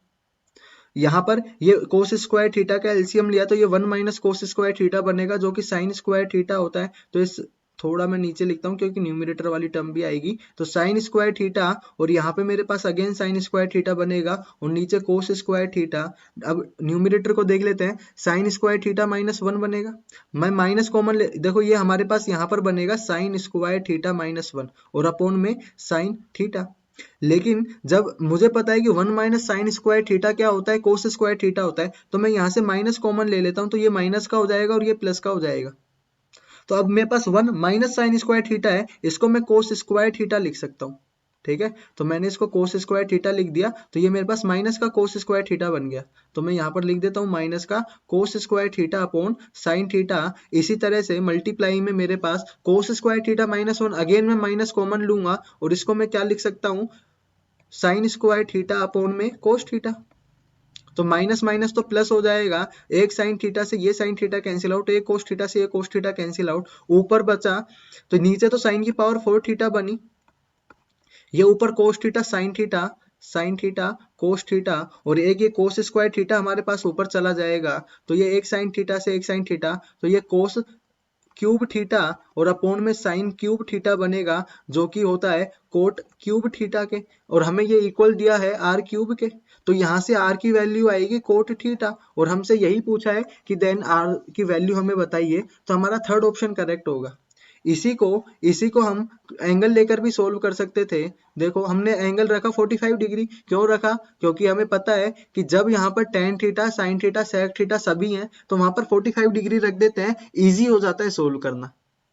यहाँ पर ये कोस स्क्वायर थीटा का एलसीएम लिया, तो ये 1 माइनस कोस स्क्वायर थीटा बनेगा, जो कि साइन स्क्वायर थीटा होता है। तो इस थोड़ा मैं नीचे लिखता हूँ, क्योंकि न्यूमरेटर वाली टर्म भी आएगी, तो साइन स्क्वायर थीटा, और यहाँ पे मेरे पास अगेन साइन स्क्वायर थीटा बनेगा, और नीचे कोस स्क्वायर थीटा। अब न्यूमरेटर को देख लेते हैं, साइन स्क्वायर थीटा -1 बनेगा, मैं माइनस कॉमन देखो ये हमारे पास यहाँ पर बनेगा साइन स्क्वायर थीटा -1, और अपॉन में साइन थीटा। लेकिन जब मुझे पता है कि 1 माइनस साइन स्क्वायर थीटा क्या होता है, कोस स्क्वायर थीटा होता है, तो मैं यहाँ से माइनस कॉमन ले लेता हूँ, तो ये माइनस का हो जाएगा और ये प्लस का हो जाएगा। तो अब मेरे पास 1 माइनस साइन स्क्वायर थीटा है, इसको मैं कोस स्क्वायर थीटा लिख सकता हूँ। ठीक है, तो मैंने इसको कोस स्क्वायर थीटा लिख दिया, तो ये मेरे पास माइनस का कोस स्क्वायर थीटा बन गया। तो मैं यहाँ पर लिख देता हूँ माइनस का कोस square theta upon sine theta. इसी तरह से मल्टीप्लाई में मेरे पास कोस स्क्वायर थीटा -1, अगेन मैं माइनस कॉमन लूंगा, और इसको मैं क्या लिख सकता हूँ, साइन स्क्वायर थीटा अपॉन में कोस थीटा। तो माइनस माइनस तो प्लस हो जाएगा, एक साइन थीटा से ये साइन थीटा कैंसिल आउट, एक कोस थीटा से ये कोस थीटा कैंसिल आउट, ऊपर बचा, तो नीचे तो साइन की पावर 4 थीटा बनी, ये ऊपर cos theta sine theta cos theta, और एक ये कोस स्क्वायर थीटा हमारे पास ऊपर चला जाएगा, तो ये एक साइन थीटा से एक साइन थीटा, तो ये कोस क्यूब थीटा, और अपॉन में साइन क्यूब थीटा बनेगा, जो कि होता है कोट क्यूब थीटा के, और हमें ये इक्वल दिया है आर क्यूब के, तो यहाँ से आर की वैल्यू आएगी कोट थीटा, और हमसे यही पूछा है कि देन आर की वैल्यू हमें बताइए, तो हमारा थर्ड ऑप्शन करेक्ट होगा। इसी को हम एंगल लेकर भी सोल्व कर सकते थे। देखो हमने एंगल रखा 45 डिग्री, क्यों रखा? क्योंकि हमें पता है कि जब यहाँ पर tan theta, sine theta, sec theta सभी हैं तो वहां पर 45 डिग्री रख देते हैं, इजी हो जाता है सोल्व करना,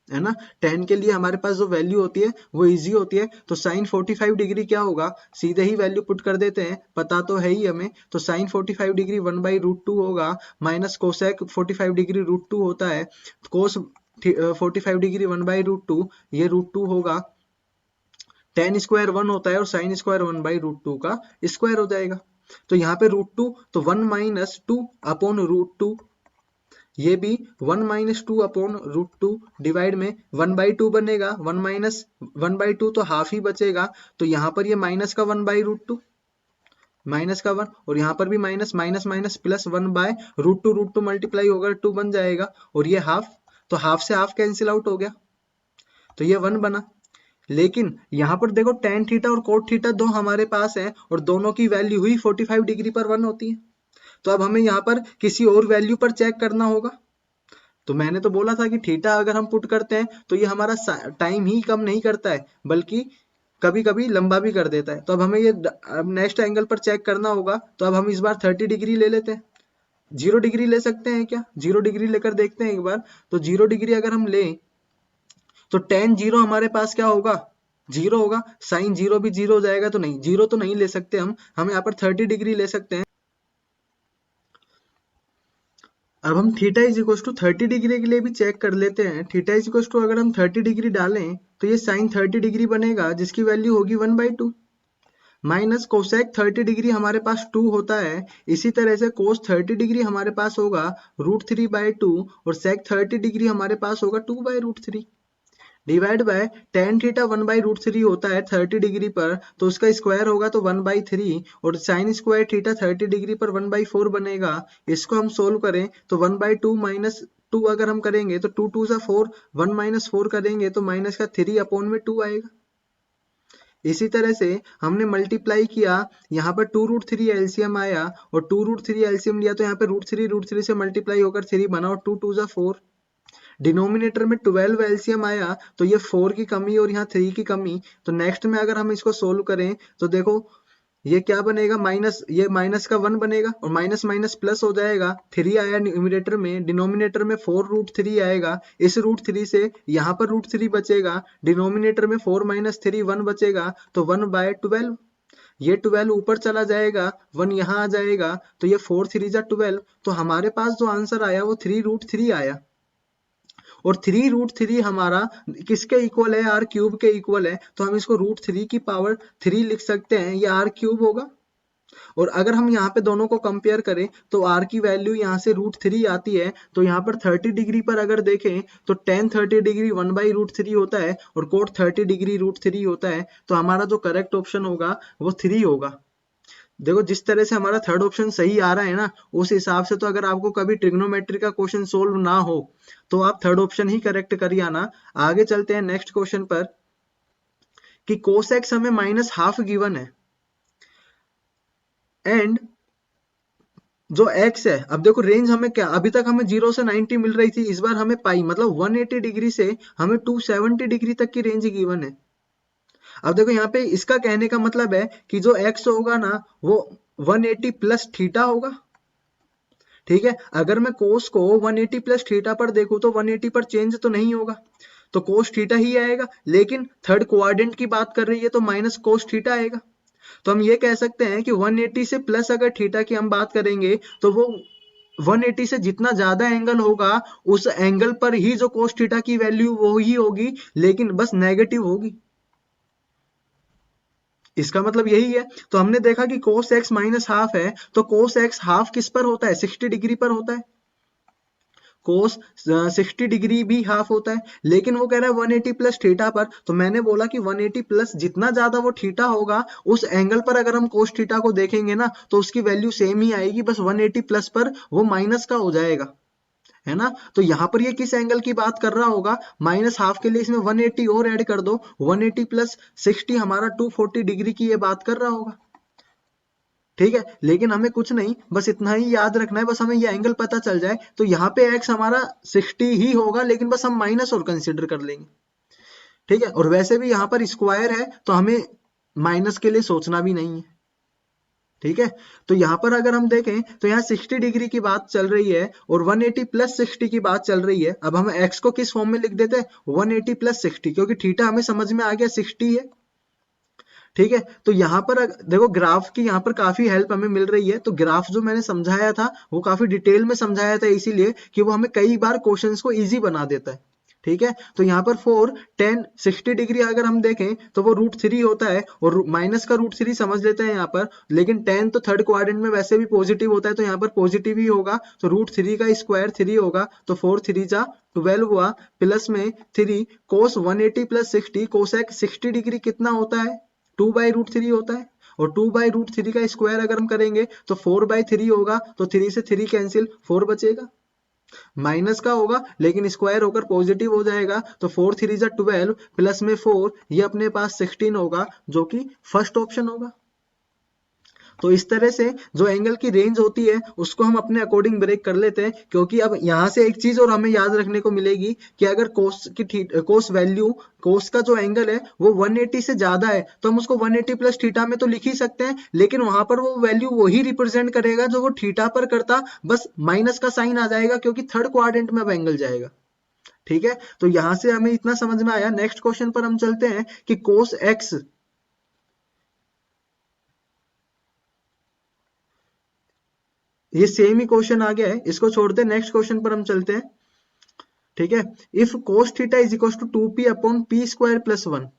है ना। टेन के लिए हमारे पास जो वैल्यू होती है वो इजी होती है, तो साइन 45 डिग्री क्या होगा, सीधे ही वैल्यू पुट कर देते हैं, पता तो है ही हमें। तो साइन 45 डिग्री 1/√2 होगा, माइनस कोसेक 45 डिग्री √2 होता है, कोस 45 डिग्री 1/√2, ये √2 होगा, टेन स्क्वायर 1 होता है और साइन स्क्वायर 1/√2 का स्क्वायर हो जाएगा। तो यहाँ पे √2 तो 1 - 2 अपॉन √2, ये भी 1 - 2 अपॉन √2 डिवाइड में 1/2 बनेगा, 1 - 2 तो हाफ ही बचेगा, तो यहाँ पर ये माइनस का 1/√2, माइनस का 1, और यहाँ पर भी minus minus minus plus 1/√2, √2 multiply होगा 2 बन जाएगा, और ये हाफ, तो हाफ से हाफ कैंसिल आउट हो गया, तो ये 1 बना। लेकिन यहाँ पर देखो टेन थीटा और कोट थीटा दो हमारे पास है और दोनों की वैल्यू हुई 45 डिग्री पर 1 होती है, तो अब हमें यहाँ पर किसी और वैल्यू पर चेक करना होगा। तो मैंने तो बोला था कि थीटा अगर हम पुट करते हैं तो ये हमारा टाइम ही कम नहीं करता है बल्कि कभी कभी लंबा भी कर देता है। तो अब हमें ये नेक्स्ट एंगल पर चेक करना होगा, तो अब हम इस बार 30 डिग्री ले लेते हैं। 0 डिग्री ले सकते हैं क्या? 0 डिग्री लेकर देखते हैं एक बार। तो 0 डिग्री अगर हम लें तो टेन 0 हमारे पास क्या होगा, 0 होगा, साइन 0 भी 0 हो जाएगा, तो नहीं 0 तो नहीं ले सकते हम यहाँ पर 30 डिग्री ले सकते हैं। अब हम theta is equal to 30 degree के लिए भी चेक कर लेते हैं। थीटा इज इक्वल टू अगर हम 30 डिग्री डालें तो ये साइन 30 डिग्री बनेगा जिसकी वैल्यू होगी 1/2, माइनस कोसेक 30 डिग्री हमारे पास 2 होता है, इसी तरह से कोस 30 डिग्री हमारे पास होगा √3/2 और सेक 30 डिग्री हमारे पास होगा 2/√3 डिवाइड बाय टेन थीटा 1/√3 होता है 30 डिग्री पर, तो उसका स्क्वायर होगा तो 1/3, और साइन स्क्वायर थीटा 30 डिग्री पर 1/4 बनेगा। इसको हम सोल्व करें तो 1/2 माइनस 2 अगर हम करेंगे तो 2 2 4, 1 - 4 करेंगे तो माइनस का 3 अपॉन में 2 आएगा। इसी तरह से हमने मल्टीप्लाई किया, यहाँ पर 2√3 एलसीएम आया और 2√3 एलसीएम लिया तो यहाँ पे √3 से मल्टीप्लाई होकर 3 बना और 2 2 4, डिनोमिनेटर में 12 एलसीएम आया तो ये 4 की कमी और यहाँ 3 की कमी। तो नेक्स्ट में अगर हम इसको सोल्व करें तो देखो ये क्या बनेगा, माइनस, ये माइनस का 1 बनेगा और माइनस माइनस प्लस हो जाएगा, 3 आया न्यूमिनेटर में, डिनोमिनेटर में 4√3 आएगा, इस √3 से यहाँ पर √3 बचेगा, डिनोमिनेटर में 4 - 3 1 बचेगा, तो 1/12, ये 12 ऊपर चला जाएगा, 1 यहाँ आ जाएगा, तो ये 4 3 जा 12, तो हमारे पास जो आंसर आया वो 3√3 आया। और 3√3 हमारा किसके इक्वल है, r³ के इक्वल है, तो हम इसको √3 की पावर 3 लिख सकते हैं, ये r³ होगा। और अगर हम यहाँ पे दोनों को कंपेयर करें तो r की वैल्यू यहाँ से √3 आती है, तो यहाँ पर 30 डिग्री पर अगर देखें तो tan 30 डिग्री 1/√3 होता है और cot 30 डिग्री √3 होता है, तो हमारा जो करेक्ट ऑप्शन होगा वो 3 होगा। देखो जिस तरह से हमारा थर्ड ऑप्शन सही आ रहा है ना, उस हिसाब से तो अगर आपको कभी ट्रिग्नोमेट्री का क्वेश्चन सोल्व ना हो तो आप थर्ड ऑप्शन ही करेक्ट करिए आना। आगे चलते हैं नेक्स्ट क्वेश्चन पर कि cos x हमें -½ गिवन है एंड जो x है, अब देखो रेंज हमें क्या, अभी तक हमें 0 से 90 मिल रही थी, इस बार हमें पाई मतलब 180 डिग्री से हमें 270 डिग्री तक की रेंज गिवन है। अब देखो यहाँ पे इसका कहने का मतलब है कि जो x होगा ना वो 180 प्लस थीटा होगा, ठीक है। अगर मैं कोस को 180 प्लस थीटा पर देखूं तो 180 पर चेंज तो नहीं होगा, तो कोस थीटा ही आएगा, लेकिन थर्ड क्वाड्रेंट की बात कर रही है तो माइनस कोस थीटा आएगा। तो हम ये कह सकते हैं कि 180 से प्लस अगर थीटा की हम बात करेंगे तो वो 180 से जितना ज्यादा एंगल होगा उस एंगल पर ही जो कोस थीटा की वैल्यू वो ही होगी, लेकिन बस नेगेटिव होगी। इसका मतलब यही है। तो हमने देखा कि cos x -½ है, तो cos x हाफ किस पर होता है, 60 डिग्री पर होता है। cos 60 डिग्री भी हाफ होता है, लेकिन वो कह रहा है 180 प्लस थीटा पर, तो मैंने बोला कि 180 प्लस जितना ज्यादा वो थीटा होगा उस एंगल पर अगर हम cos थीटा को देखेंगे ना तो उसकी वैल्यू सेम ही आएगी, बस 180 प्लस पर वो माइनस का हो जाएगा, है ना। तो यहाँ पर ये किस एंगल की बात कर रहा होगा, -½ के लिए इसमें 180 और ऐड कर दो, 180 प्लस 60 हमारा 240 डिग्री की ये बात कर रहा होगा, ठीक है। लेकिन हमें कुछ नहीं, बस इतना ही याद रखना है, बस हमें ये एंगल पता चल जाए। तो यहाँ पे x हमारा 60 ही होगा, लेकिन बस हम माइनस और कंसिडर कर लेंगे, ठीक है, और वैसे भी यहाँ पर स्क्वायर है तो हमें माइनस के लिए सोचना भी नहीं है। ठीक है, तो यहाँ पर अगर हम देखें तो यहाँ 60 डिग्री की बात चल रही है और 180 प्लस 60 की बात चल रही है। अब हम x को किस फॉर्म में लिख देते हैं, 180 प्लस 60, क्योंकि थीटा हमें समझ में आ गया 60 है। ठीक है, तो यहाँ पर देखो ग्राफ की यहाँ पर काफी हेल्प हमें मिल रही है। तो ग्राफ जो मैंने समझाया था वो काफी डिटेल में समझाया था, इसीलिए कि वो हमें कई बार क्वेश्चंस को इजी बना देता है। ठीक है, तो यहाँ पर 4 10 60 डिग्री अगर हम देखें तो वो √3 होता है, और माइनस का √3 समझ लेते हैं यहाँ पर, लेकिन 10 तो थर्ड क्वाड्रेंट में वैसे भी पॉजिटिव होता है तो यहाँ पर पॉजिटिव ही होगा, तो √3 का स्क्वायर 3 होगा, तो 4 3 जा 12 हुआ, प्लस में 3 कोस 180 प्लस 60, कोसेक 60 डिग्री कितना होता है, 2/√3 होता है, और 2/√3 का स्क्वायर अगर हम करेंगे तो 4/3 होगा, तो 3 से 3 कैंसिल, 4 बचेगा, माइनस का होगा लेकिन स्क्वायर होकर पॉजिटिव हो जाएगा, तो 4 3 जा 12 प्लस में 4, ये अपने पास 16 होगा, जो कि फर्स्ट ऑप्शन होगा। तो इस तरह से जो एंगल की रेंज होती है उसको हम अपने अकॉर्डिंग ब्रेक कर लेते हैं, क्योंकि अब यहाँ से एक चीज और हमें याद रखने को मिलेगी कि अगर कोस वैल्यू, कोस का जो एंगल है वो 180 से ज्यादा है तो हम उसको 180 प्लस थीटा में तो लिख ही सकते हैं, लेकिन वहां पर वो वैल्यू वही रिप्रेजेंट करेगा जो वो थीटा पर करता, बस माइनस का साइन आ जाएगा क्योंकि थर्ड क्वाड्रेंट में अब एंगल जाएगा। ठीक है, तो यहां से हमें इतना समझ में आया। नेक्स्ट क्वेश्चन पर हम चलते हैं कि कोस एक्स, ये सेम ही क्वेश्चन आ गया है, इसको छोड़ते हैं, नेक्स्ट क्वेश्चन पर हम चलते हैं। ठीक है, if cos theta is equal to 2p upon p square plus 1,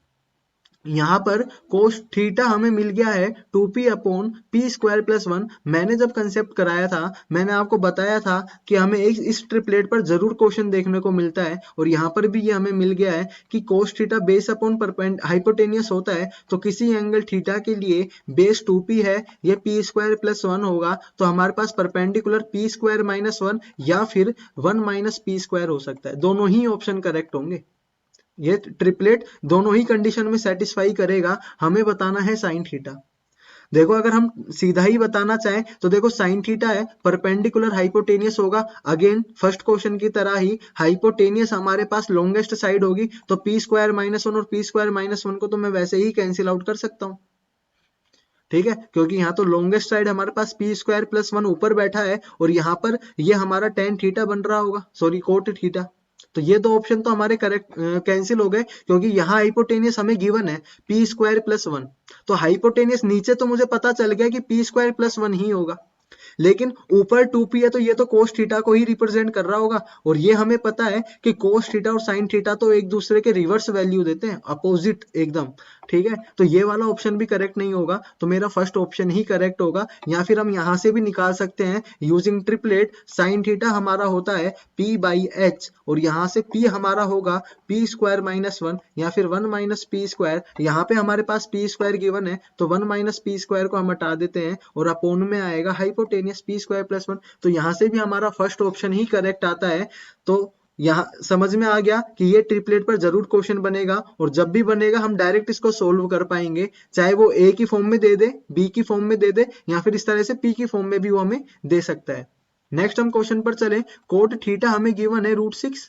यहाँ पर कोस थीटा हमें मिल गया है 2p upon p square plus 1। मैंने जब कंसेप्ट कराया था मैंने आपको बताया था कि हमें इस ट्रिपलेट पर जरूर क्वेश्चन देखने को मिलता है, और यहाँ पर भी ये हमें मिल गया है कि cos theta base upon hypotenuse होता है, तो किसी एंगल थीटा के लिए बेस 2p है, ये पी स्क्वायर प्लस 1 होगा, तो हमारे पास परपेंडिकुलर पी स्क्वायर माइनस 1 या फिर 1 माइनस पी स्क्वायर हो सकता है, दोनों ही ऑप्शन करेक्ट होंगे। ये ट्रिपलेट दोनों ही कंडीशन में सेटिस्फाई करेगा। हमें बताना है साइन थीटा। देखो अगर हम सीधा ही बताना चाहें तो देखो साइन थीटा है, परपेंडिकुलर हाइपोटेनियस होगा, अगेन फर्स्ट क्वेश्चन की तरह ही हाइपोटेनियस हमारे पास लॉन्गेस्ट साइड होगी, तो पी स्क्वायर माइनस 1 और पी स्क्वायर माइनस 1 को तो मैं वैसे ही कैंसिल आउट कर सकता हूँ। ठीक है, क्योंकि यहाँ तो लॉन्गेस्ट साइड हमारे पास पी स्क्वायर प्लस 1 ऊपर बैठा है, और यहाँ पर ये हमारा टेन थीटा बन रहा होगा, सॉरी कोट थीटा। तो ये दो ऑप्शन तो हमारे करेक्ट कैंसिल हो गए, क्योंकि यहाँ हाइपोटेनियस हमें गिवन है पी स्क्वायर प्लस 1, तो हाइपोटेनियस नीचे तो मुझे पता चल गया कि पी स्क्वायर प्लस 1 ही होगा, लेकिन ऊपर 2p है तो ये तो कोस थीटा को ही रिप्रेजेंट कर रहा होगा, और ये हमें पता है कि कोस थीटा और साइन थीटा तो एक दूसरे के रिवर्स वैल्यू देते हैं, अपोजिट एकदम। ठीक है, तो ये वाला ऑप्शन भी करेक्ट नहीं होगा, तो मेरा फर्स्ट ऑप्शन ही करेक्ट होगा। या फिर हम यहाँ से भी निकाल सकते हैं यूजिंग ट्रिपलेट, साइन थीटा हमारा होता है p/h, और यहाँ से p हमारा होगा पी स्क्वायर माइनस 1 या फिर 1 माइनस पी स्क्वायर। यहाँ पे हमारे पास पी स्क्वायर गिवन है तो 1 माइनस पी स्क्वायर को हम हटा देते हैं, और अपोन में आएगा हाइपोटेनियस पी स्क्वायर प्लस 1। तो यहाँ से भी हमारा फर्स्ट ऑप्शन ही करेक्ट आता है। तो यहाँ समझ में आ गया कि ये ट्रिपलेट पर जरूर क्वेश्चन बनेगा, और जब भी बनेगा हम डायरेक्ट इसको सोल्व कर पाएंगे, चाहे वो ए की फॉर्म में दे दे, बी की फॉर्म में दे दे, या फिर इस तरह से पी की फॉर्म में भी वो हमें दे सकता है। नेक्स्ट हम क्वेश्चन पर चले। कोट थीटा हमें गिवन है √6,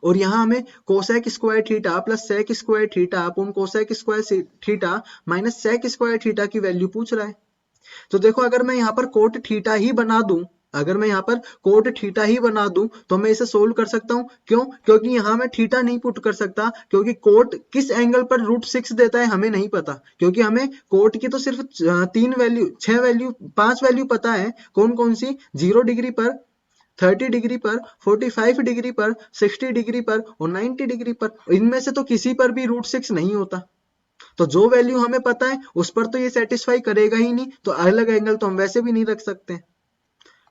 और यहाँ हमें cosec square theta plus sec square theta upon cosec square theta minus sec square theta की वैल्यू पूछ रहा है। तो देखो अगर मैं यहाँ पर कोट थीटा ही बना दूं, अगर मैं यहाँ पर कोट थीटा ही बना दूं तो मैं इसे सोल्व कर सकता हूं। क्यों? क्योंकि यहाँ मैं थीटा नहीं पुट कर सकता, क्योंकि कोट किस एंगल पर √6 देता है हमें नहीं पता, क्योंकि हमें कोट की तो सिर्फ 3 वैल्यू 6 वैल्यू 5 वैल्यू पता है। कौन कौन सी? 0 डिग्री पर, 30 डिग्री पर, 45 डिग्री पर, 60 डिग्री पर और 90 डिग्री पर। इनमें से तो किसी पर भी √6 नहीं होता, तो जो वैल्यू हमें पता है उस पर तो ये सेटिस्फाई करेगा ही नहीं, तो अलग एंगल तो हम वैसे भी नहीं रख सकते।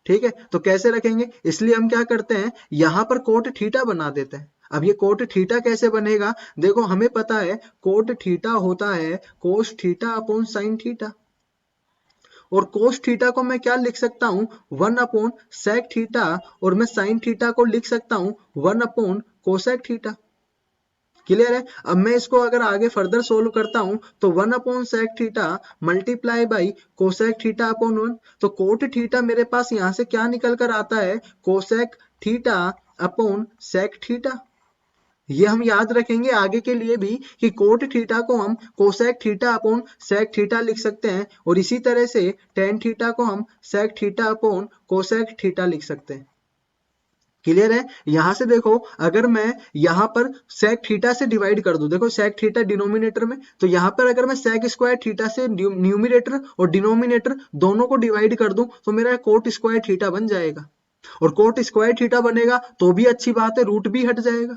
ठीक है, तो कैसे रखेंगे? इसलिए हम क्या करते हैं, यहां पर कोट थीटा बना देते हैं। अब ये कोट थीटा कैसे बनेगा? देखो हमें पता है कोट थीटा होता है कोस थीटा अपॉन साइन थीटा, और कोस थीटा को मैं क्या लिख सकता हूं, 1 अपॉन सेक थीटा, और मैं साइन थीटा को लिख सकता हूं 1 अपॉन कोसेक थीटा। क्लियर है? अब मैं इसको अगर आगे फर्दर सोल्व करता हूं तो 1 upon sec theta multiply by cosec theta upon 1, तो कोट थीटा मेरे पास यहां से क्या निकल कर आता है, cosec theta upon sec theta. ये हम याद रखेंगे आगे के लिए भी कि कोट थीटा को हम cosec theta upon sec theta लिख सकते हैं और इसी तरह से टेन थीटा को हम sec theta upon cosec theta लिख सकते हैं। क्लियर है? यहां से देखो, अगर मैं यहां पर सेक थीटा से डिवाइड कर दूं, देखो सेक थीटा डिनोमिनेटर में, तो यहां पर अगर मैं सेक स्क्वायर थीटा से न्यूमिनेटर और डिनोमिनेटर दोनों को डिवाइड कर दूं तो मेरा कोट स्क्वायर थीटा बन जाएगा। और कोट स्क्वायर थीटा बनेगा तो भी अच्छी बात है, रूट भी हट जाएगा,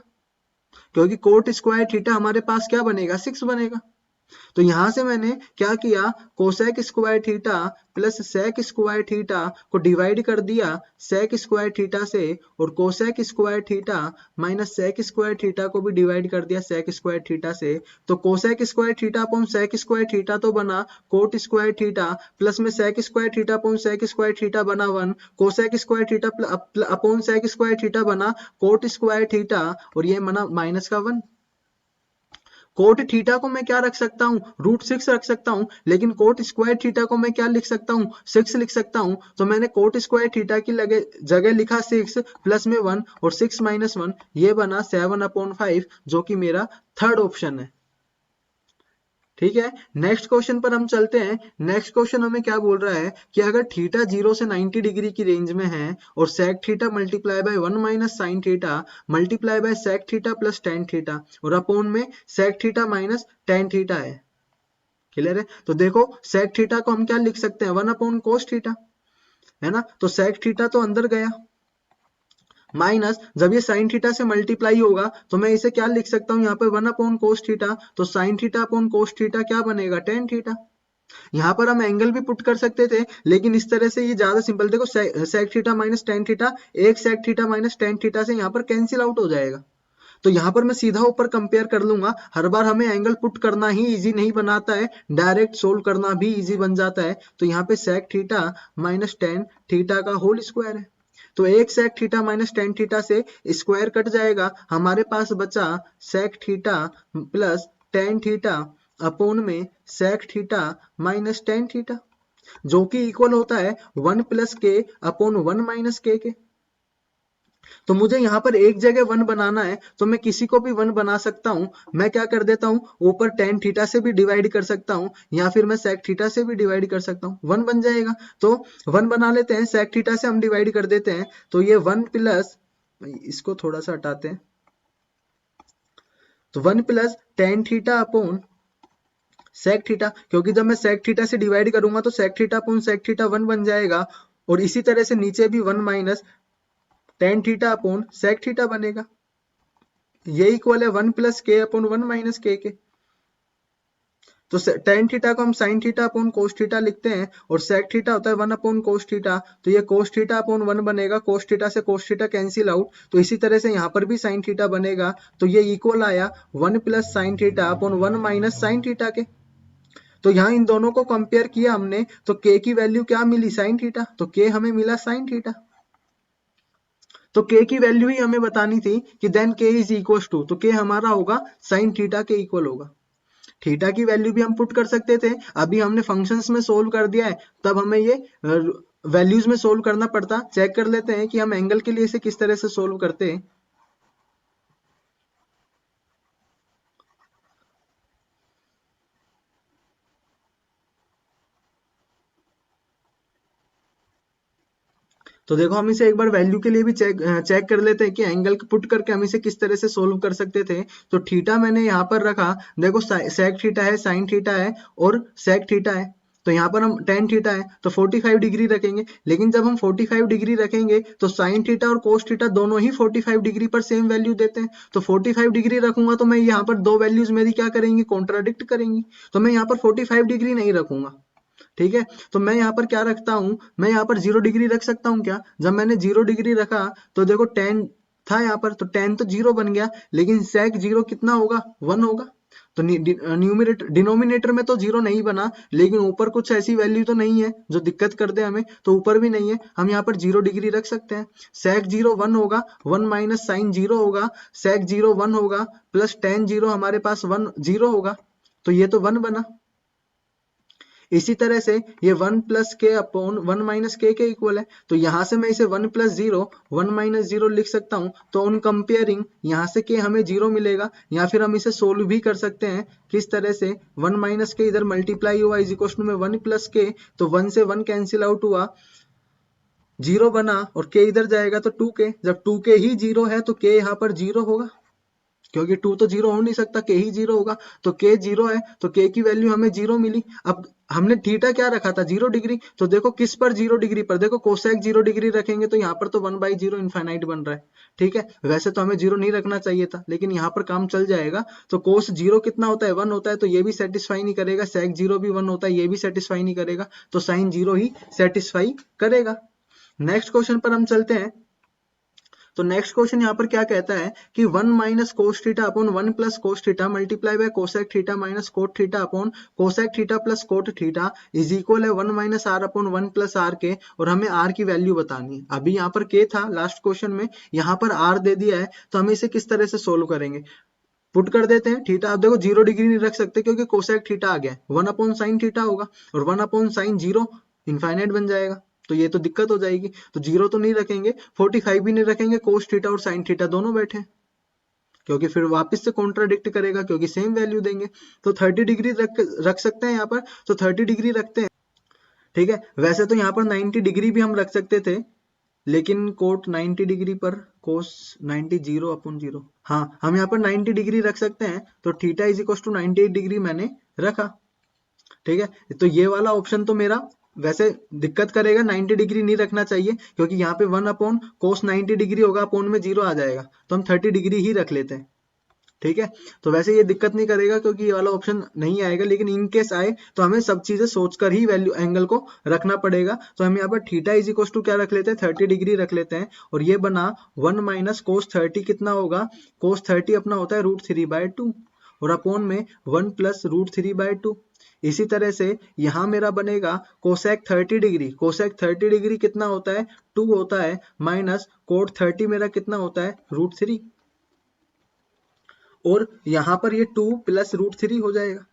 क्योंकि कोट स्क्वायर थीटा हमारे पास क्या बनेगा, 6 बनेगा। तो यहां से मैंने क्या किया, cosec square theta plus sec square theta को डिवाइड कर दिया सेक स्क्वायर थीटा से, और cosec square theta minus sec square theta को भी डिवाइड कर दिया सेक स्क्वायर थीटा से। तो cosec square theta upon sec square theta तो बना कोट स्क्वायर थीटा, प्लस में sec square theta upon sec square theta बना 1, cosec square theta upon sec square theta बना कोट स्क्वायर थीटा, और ये बना माइनस का 1। कोट थीटा को मैं क्या रख सकता हूँ, √6 रख सकता हूँ, लेकिन कोट स्क्वायर थीटा को मैं क्या लिख सकता हूँ, 6 लिख सकता हूँ। तो मैंने कोट स्क्वायर थीटा की जगह लिखा 6 प्लस में 1 और 6 माइनस 1, ये बना 7/5, जो कि मेरा थर्ड ऑप्शन है। ठीक है, नेक्स्ट क्वेश्चन पर हम चलते हैं। नेक्स्ट क्वेश्चन हमें क्या बोल रहा है कि अगर थीटा 0 से 90 डिग्री की रेंज में है और sec theta multiply by 1 minus sine theta multiply by sec theta plus tan theta और अपोन में sec theta minus tan theta है। क्लियर है? तो देखो सेक थीटा को हम क्या लिख सकते हैं, 1 अपॉन कोस थीटा, है ना। तो सेक थीटा तो अंदर गया, माइनस जब ये साइन थीटा से मल्टीप्लाई होगा तो मैं इसे क्या लिख सकता हूँ यहाँ पे 1 अपॉन कोस थीटा, तो sine theta upon cos theta क्या बनेगा, टेन थीटा। यहाँ पर हम एंगल भी पुट कर सकते थे, लेकिन इस तरह से ये ज्यादा सिंपल, देखो sec theta minus tan theta, एक sec theta minus tan theta से यहाँ पर कैंसिल आउट हो जाएगा। तो यहाँ पर मैं सीधा ऊपर कंपेयर कर लूंगा। हर बार हमें एंगल पुट करना ही इजी नहीं बनाता है, डायरेक्ट सोल्व करना भी इजी बन जाता है। तो यहाँ पे sec theta minus tan theta का होल स्क्वायर है, तो एक sec theta minus tan theta से स्क्वायर कट जाएगा, हमारे पास बचा sec theta plus tan theta upon में sec theta minus tan theta, जो कि इक्वल होता है 1 प्लस के अपॉन 1 माइनस के। तो मुझे यहाँ पर एक जगह 1 बनाना है, तो मैं किसी को भी 1 बना सकता हूँ। मैं क्या कर देता हूँ, ऊपर टेन थीटा से भी डिवाइड कर सकता हूँ, या फिर मैं सेक थीटा से भी डिवाइड कर सकता हूँ, 1 बन जाएगा। तो 1 बना लेते हैं, सेक थीटा से हम डिवाइड कर देते हैं, तो ये 1 प्लस, इसको थोड़ा सा हटाते हैं, तो 1 plus tan theta upon sec theta, क्योंकि जब मैं सेक थीटा से डिवाइड करूंगा तो sec theta upon sec theta 1 बन जाएगा, और इसी तरह से नीचे भी 1 minus tan theta upon sec theta बनेगा, ये इक्वल है 1 प्लस के अपॉन 1 माइनस के। तो टेन थीटा को हम sign theta upon cos theta लिखते हैं, और सेक थीटा होता है 1 अपॉन कोस थीटा, तो ये कोस थीटा अपॉन 1 बनेगा, कोस थीटा से कोस थीटा कैंसिल आउट, तो इसी तरह से यहाँ पर भी साइन थीटा बनेगा, तो ये इक्वल आया 1 plus sine theta upon 1 minus sine theta के। तो यहाँ इन दोनों को कंपेयर किया हमने, तो के की वैल्यू क्या मिली, साइन थीटा, तो के हमें मिला साइन थीटा। तो के की वैल्यू ही हमें बतानी थी कि देन के इज इक्वल टू, तो के हमारा होगा साइन थीटा के इक्वल होगा। थीटा की वैल्यू भी हम पुट कर सकते थे, अभी हमने फंक्शंस में सोल्व कर दिया है, तब हमें ये वैल्यूज में सोल्व करना पड़ता। चेक कर लेते हैं कि हम एंगल के लिए इसे किस तरह से सोल्व करते हैं। तो देखो हम इसे एक बार वैल्यू के लिए भी चेक कर लेते हैं कि एंगल पुट करके हम इसे किस तरह से सोल्व कर सकते थे। तो थीटा मैंने यहाँ पर रखा, देखो सेक थीटा है, साइन थीटा है और सेक थीटा है, तो यहाँ पर हम टेन थीटा है तो 45 डिग्री रखेंगे, लेकिन जब हम 45 डिग्री रखेंगे तो साइन थीटा और कोस थीटा दोनों ही 45 डिग्री पर सेम वैल्यू देते हैं, तो 45 डिग्री रखूंगा तो मैं यहाँ पर दो वैल्यूज मेरी क्या करेंगी, कॉन्ट्राडिक्ट करेंगी, तो मैं यहाँ पर 45 डिग्री नहीं रखूंगा। ठीक है, तो मैं यहाँ पर क्या रखता हूँ, मैं यहाँ पर 0 डिग्री रख सकता हूँ क्या, जब मैंने 0 डिग्री रखा तो देखो टेन था यहाँ पर, तो टेन तो 0 बन गया, लेकिन सेक 0 कितना होगा, 1 होगा। तो न्यूमिनेटर डिनोमिनेटर में तो 0 नहीं बना, लेकिन ऊपर कुछ ऐसी वैल्यू तो नहीं है जो दिक्कत कर दे हमें, तो ऊपर भी नहीं है, हम यहाँ पर 0 डिग्री रख सकते हैं। सेक 0 1 होगा, 1 माइनस साइन 0 होगा, सेक 0 1 होगा, प्लस टेन 0 हमारे पास 1 0 होगा, तो ये तो 1 बना। इसी तरह से ये 1 प्लस के अपॉन 1 माइनस के इक्वल है, तो यहाँ से मैं इसे 1 प्लस 0 1 माइनस 0 लिख सकता हूँ। तो ऑन कंपेयरिंग यहाँ से के हमें 0 मिलेगा, या फिर हम इसे सोल्व भी कर सकते हैं। किस तरह से 1 माइनस के इधर मल्टीप्लाई हुआ इज इक्वल टू में 1 प्लस के, तो 1 से 1 कैंसिल आउट हुआ, 0 बना और के इधर जाएगा तो 2k, जब 2k ही 0 है तो के यहाँ पर 0 होगा, क्योंकि 2 तो 0 हो नहीं सकता, के ही 0 होगा, तो के 0 है तो के की वैल्यू हमें 0 मिली। अब हमने थीटा क्या रखा था, 0 डिग्री, तो देखो किस पर 0 डिग्री पर, देखो कोसेक 0 डिग्री रखेंगे तो यहाँ पर तो 1/0 इनफाइनाइट बन रहा है, ठीक है। वैसे तो हमें 0 नहीं रखना चाहिए था, लेकिन यहाँ पर काम चल जाएगा। तो कोस 0 कितना होता है, 1 होता है, तो ये भी सेटिस्फाई नहीं करेगा, सेक 0 भी 1 होता है, ये भी सेटिस्फाई नहीं करेगा, तो साइन 0 ही सेटिस्फाई करेगा। नेक्स्ट क्वेश्चन पर हम चलते हैं। तो नेक्स्ट क्वेश्चन यहाँ पर क्या कहता है कि 1 minus cos theta upon 1 plus cos theta multiply by cosec theta minus cot theta upon cosec theta plus cot theta is equal है 1 minus r upon 1 plus r के, और हमें आर की वैल्यू बतानी है। अभी यहाँ पर के था लास्ट क्वेश्चन में, यहाँ पर आर दे दिया है, तो हम इसे किस तरह से सोल्व करेंगे, पुट कर देते हैं थीटा। अब देखो 0 डिग्री नहीं रख सकते क्योंकि कोसेक थीटा आ गया, 1 अपॉन साइन थीटा होगा, और 1 अपॉन साइन 0 इनफाइनाइट बन जाएगा, तो ये तो दिक्कत हो जाएगी। तो 0 तो नहीं रखेंगे, 45 भी नहीं रखेंगे, कोस थीटा और साइन थीटा दोनों बैठे, क्योंकि फिर वापस से कॉन्ट्राडिक्ट करेगा, क्योंकि सेम वैल्यू देंगे। तो 30 डिग्री रख सकते हैं यहाँ पर, तो 30 डिग्री रखते हैं, ठीक है। वैसे तो यहाँ पर 90 डिग्री भी हम रख सकते थे, लेकिन कोट 90 डिग्री पर कोस 90 0 अपॉन 0, हाँ हम यहाँ पर 90 डिग्री रख सकते हैं, तो theta is equal to 98 degree मैंने रखा, ठीक है। तो ये वाला ऑप्शन तो मेरा वैसे दिक्कत करेगा, 90 डिग्री नहीं रखना चाहिए, क्योंकि यहाँ पे 1 अपॉन कोस 90 डिग्री होगा, अपॉन में 0 आ जाएगा, तो हम 30 डिग्री ही रख लेते हैं, ठीक है। तो वैसे ये दिक्कत नहीं करेगा, क्योंकि ये वाला ऑप्शन नहीं आएगा, लेकिन इन केस आए तो हमें सब चीजें सोचकर ही वैल्यू एंगल को रखना पड़ेगा। तो हम यहाँ पर थीटा इज इक्वल टू क्या रख लेते हैं, 30 डिग्री रख लेते हैं, और ये बना 1 माइनस कोस 30 कितना होगा, कोस 30 अपना होता है √3/2, और अपॉन में 1 प्लस √3/2। इसी तरह से यहाँ मेरा बनेगा कोसेक 30 डिग्री, कोसेक 30 डिग्री कितना होता है, 2 होता है, माइनस कोट 30 मेरा कितना होता है, √3, और यहाँ पर ये 2 प्लस √3 हो जाएगा।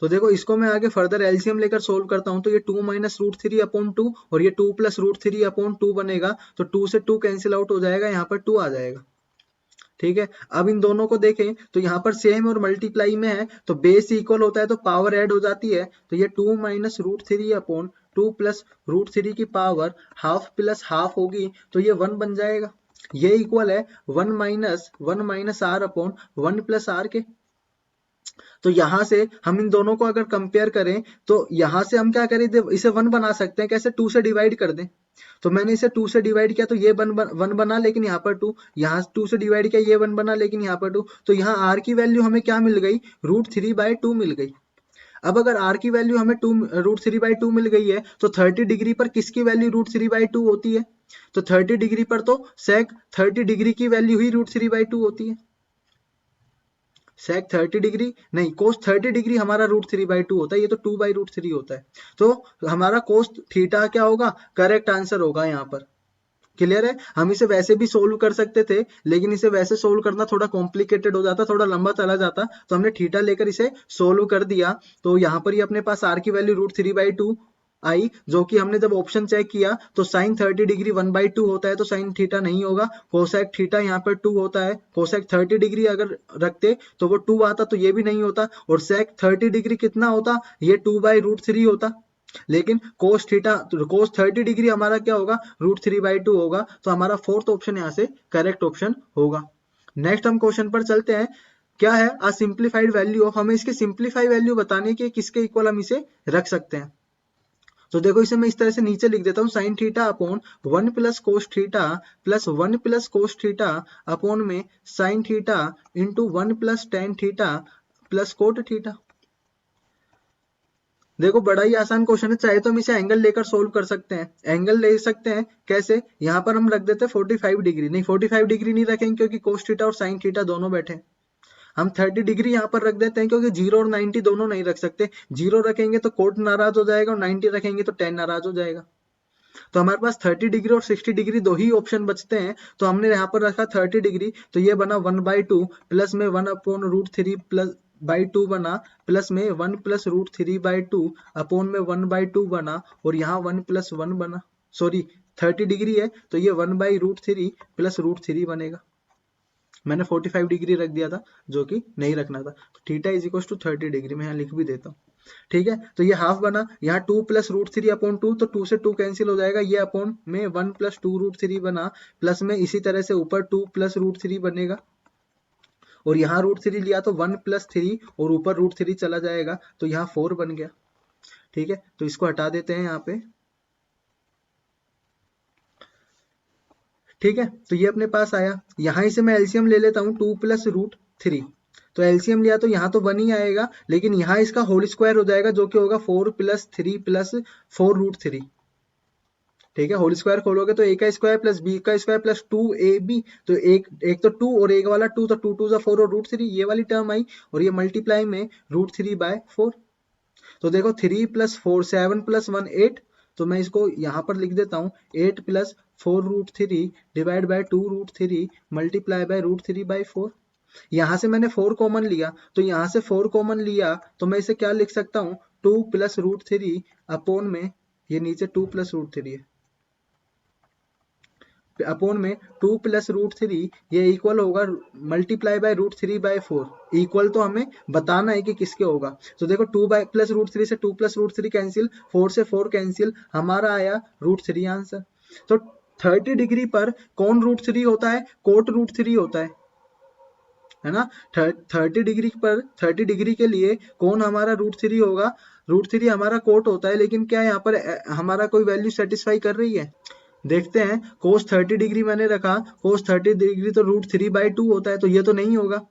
तो देखो इसको मैं आगे फर्दर एलसीएम लेकर सोल्व करता हूँ, तो ये 2 माइनस √3 अपॉन 2 और ये 2 प्लस √3 अपॉन 2 बनेगा, तो 2 से 2 कैंसिल आउट हो जाएगा, यहाँ पर 2 आ जाएगा, ठीक है। अब इन दोनों को देखें तो यहाँ पर सेम और मल्टीप्लाई में है, तो बेस इक्वल होता है तो पावर ऐड हो जाती है, तो ये 2 माइनस √3 अपॉन 2 प्लस √3 की पावर हाफ प्लस हाफ होगी, तो ये 1 बन जाएगा। ये इक्वल है 1 minus r upon 1 plus r के। तो यहां से हम इन दोनों को अगर कंपेयर करें, तो यहां से हम क्या करें, इसे 1 बना सकते हैं, कैसे, 2 से डिवाइड कर दें। तो मैंने इसे 2 से डिवाइड किया, तो ये 1 बना, लेकिन यहाँ पर 2, यहाँ 2 से डिवाइड किया, ये 1 बना, लेकिन यहाँ पर 2, तो यहाँ आर की वैल्यू हमें क्या मिल गई, √3/2 मिल गई। अब अगर आर की वैल्यू हमें √3/2 मिल गई है, तो 30 डिग्री पर किसकी वैल्यू √3/2 होती है, तो 30 डिग्री पर तो सेक 30 डिग्री की वैल्यू ही √3/2 होती है। सेक 30 डिग्री नहीं, कोस 30 डिग्री हमारा √3/2 होता है, ये तो 2/√3 होता है। तो हमारा कोस थीटा क्या होगा, करेक्ट आंसर होगा यहाँ पर। क्लियर है। हम इसे वैसे भी सोल्व कर सकते थे, लेकिन इसे वैसे सोल्व करना थोड़ा कॉम्प्लिकेटेड हो जाता, थोड़ा लंबा चला जाता, तो हमने थीटा लेकर इसे सोल्व कर दिया। तो यहाँ पर ही अपने पास आर की वैल्यू √3/2 आई, जो कि हमने जब ऑप्शन चेक किया तो साइन 30 डिग्री 1/2 होता है, तो साइन थीटा नहीं होगा, कोसेक थीटा यहाँ पर 2 होता है, कोसेक 30 डिग्री अगर रखते तो वो 2 आता, तो ये भी नहीं होता, और सेक 30 डिग्री कितना होता, ये 2/√3 होता, लेकिन कोस 30 डिग्री हमारा क्या होगा, √3/2 होगा, तो हमारा फोर्थ ऑप्शन यहाँ से करेक्ट ऑप्शन होगा। नेक्स्ट हम क्वेश्चन पर चलते हैं। क्या है, आ सिंप्लीफाइड वैल्यू ऑफ, हमें इसके सिंप्लीफाई वैल्यू बताने के किसके इक्वल हम इसे रख सकते हैं। तो देखो इसे मैं इस तरह से नीचे लिख देता हूँ, sine theta upon 1 plus cos theta plus 1 plus cos theta upon में sine theta into 1 plus tan theta plus cot theta. देखो बड़ा ही आसान क्वेश्चन है, चाहे तो हम इसे एंगल लेकर सोल्व कर सकते हैं, एंगल ले सकते हैं कैसे, यहाँ पर हम रख देते हैं 45 डिग्री, नहीं 45 डिग्री नहीं रखेंगे, क्योंकि कोस थीटा और साइन थीटा दोनों बैठे, हम 30 डिग्री यहाँ पर रख देते हैं, क्योंकि 0 और 90 दोनों नहीं रख सकते, 0 रखेंगे तो कोट नाराज हो जाएगा, और 90 रखेंगे तो टेन नाराज हो जाएगा। तो हमारे पास 30 डिग्री और 60 डिग्री दो ही ऑप्शन बचते हैं, तो हमने यहाँ पर रखा 30 डिग्री, तो ये बना 1/2 प्लस में 1 अपॉन √3 प्लस बाई टू बना, प्लस में 1 plus root three by two upon में 1 बाई टू बना, और यहाँ 1 प्लस 1 बना, सॉरी 30 डिग्री है तो ये 1 by root three plus root three बनेगा। मैंने 45 डिग्री रख दिया था जो कि नहीं रखना था, तो theta is equal to 30 degree, मैं यहाँ लिख भी देता हूँ। ठीक है, तो ये हाफ बना, यहाँ 2 plus root three upon two, तो 2 से 2 कैंसिल हो जाएगा, ये अपॉन में 1 प्लस 2 रूट थ्री बना, प्लस में इसी तरह से ऊपर 2 प्लस रूट थ्री बनेगा, और यहाँ रूट थ्री लिया तो 1 प्लस थ्री और ऊपर रूट थ्री चला जाएगा, तो यहाँ 4 बन गया। ठीक है, तो इसको हटा देते हैं यहाँ पे। ठीक है, तो ये अपने पास आया। यहाँ इसे मैं एलसीएम ले लेता हूँ, 2 प्लस रूट थ्री, तो एलसीएम लिया तो यहाँ तो 1 ही आएगा, लेकिन यहाँ इसका होल स्क्वायर हो जाएगा जो कि होगा 4 plus three plus 4 root three. ठीक है, होल स्क्वायर खोलोगे तो ए का स्क्वायर प्लस बी का स्क्वायर प्लस 2ab, तो एक तो 2 और एक वाला 2, तो 2 2 4 और रूट थ्री, ये वाली टर्म आई, और ये मल्टीप्लाई में रूट थ्री बाय 4। तो देखो 3 प्लस 4 7 प्लस 1 8, तो मैं इसको यहाँ पर लिख देता हूँ 8 plus 4 root three divide by 2 root three multiply by root three by 4। यहाँ से मैंने 4 कॉमन लिया, तो यहाँ से 4 कॉमन लिया तो मैं इसे क्या लिख सकता हूँ, 2 प्लस रूट थ्री अपॉन में, ये नीचे 2 प्लस रूट थ्री है, अपॉन में 2 प्लस रूट थ्री, ये इक्वल होगा multiply by root three by 4। Equal तो हमें बताना है कि किसके होगा। तो देखो 2 बाय प्लस रूट थ्री से 2 प्लस रूट थ्री कैंसिल, 4 से 4 कैंसिल, हमारा आया रूट थ्री आंसर। तो 30 डिग्री पर कौन रूट थ्री होता है, कोट रूट थ्री होता है ना। 30 डिग्री पर 30 डिग्री के लिए कौन हमारा रूट थ्री होगा, रूट थ्री हमारा कोट होता है, लेकिन क्या यहाँ पर हमारा कोई वैल्यू सेटिस्फाई कर रही है, देखते हैं। कोस 30 डिग्री मैंने रखा, कोस 30 डिग्री तो रूट थ्री बाई टू होता है, तो ये तो नहीं होगा।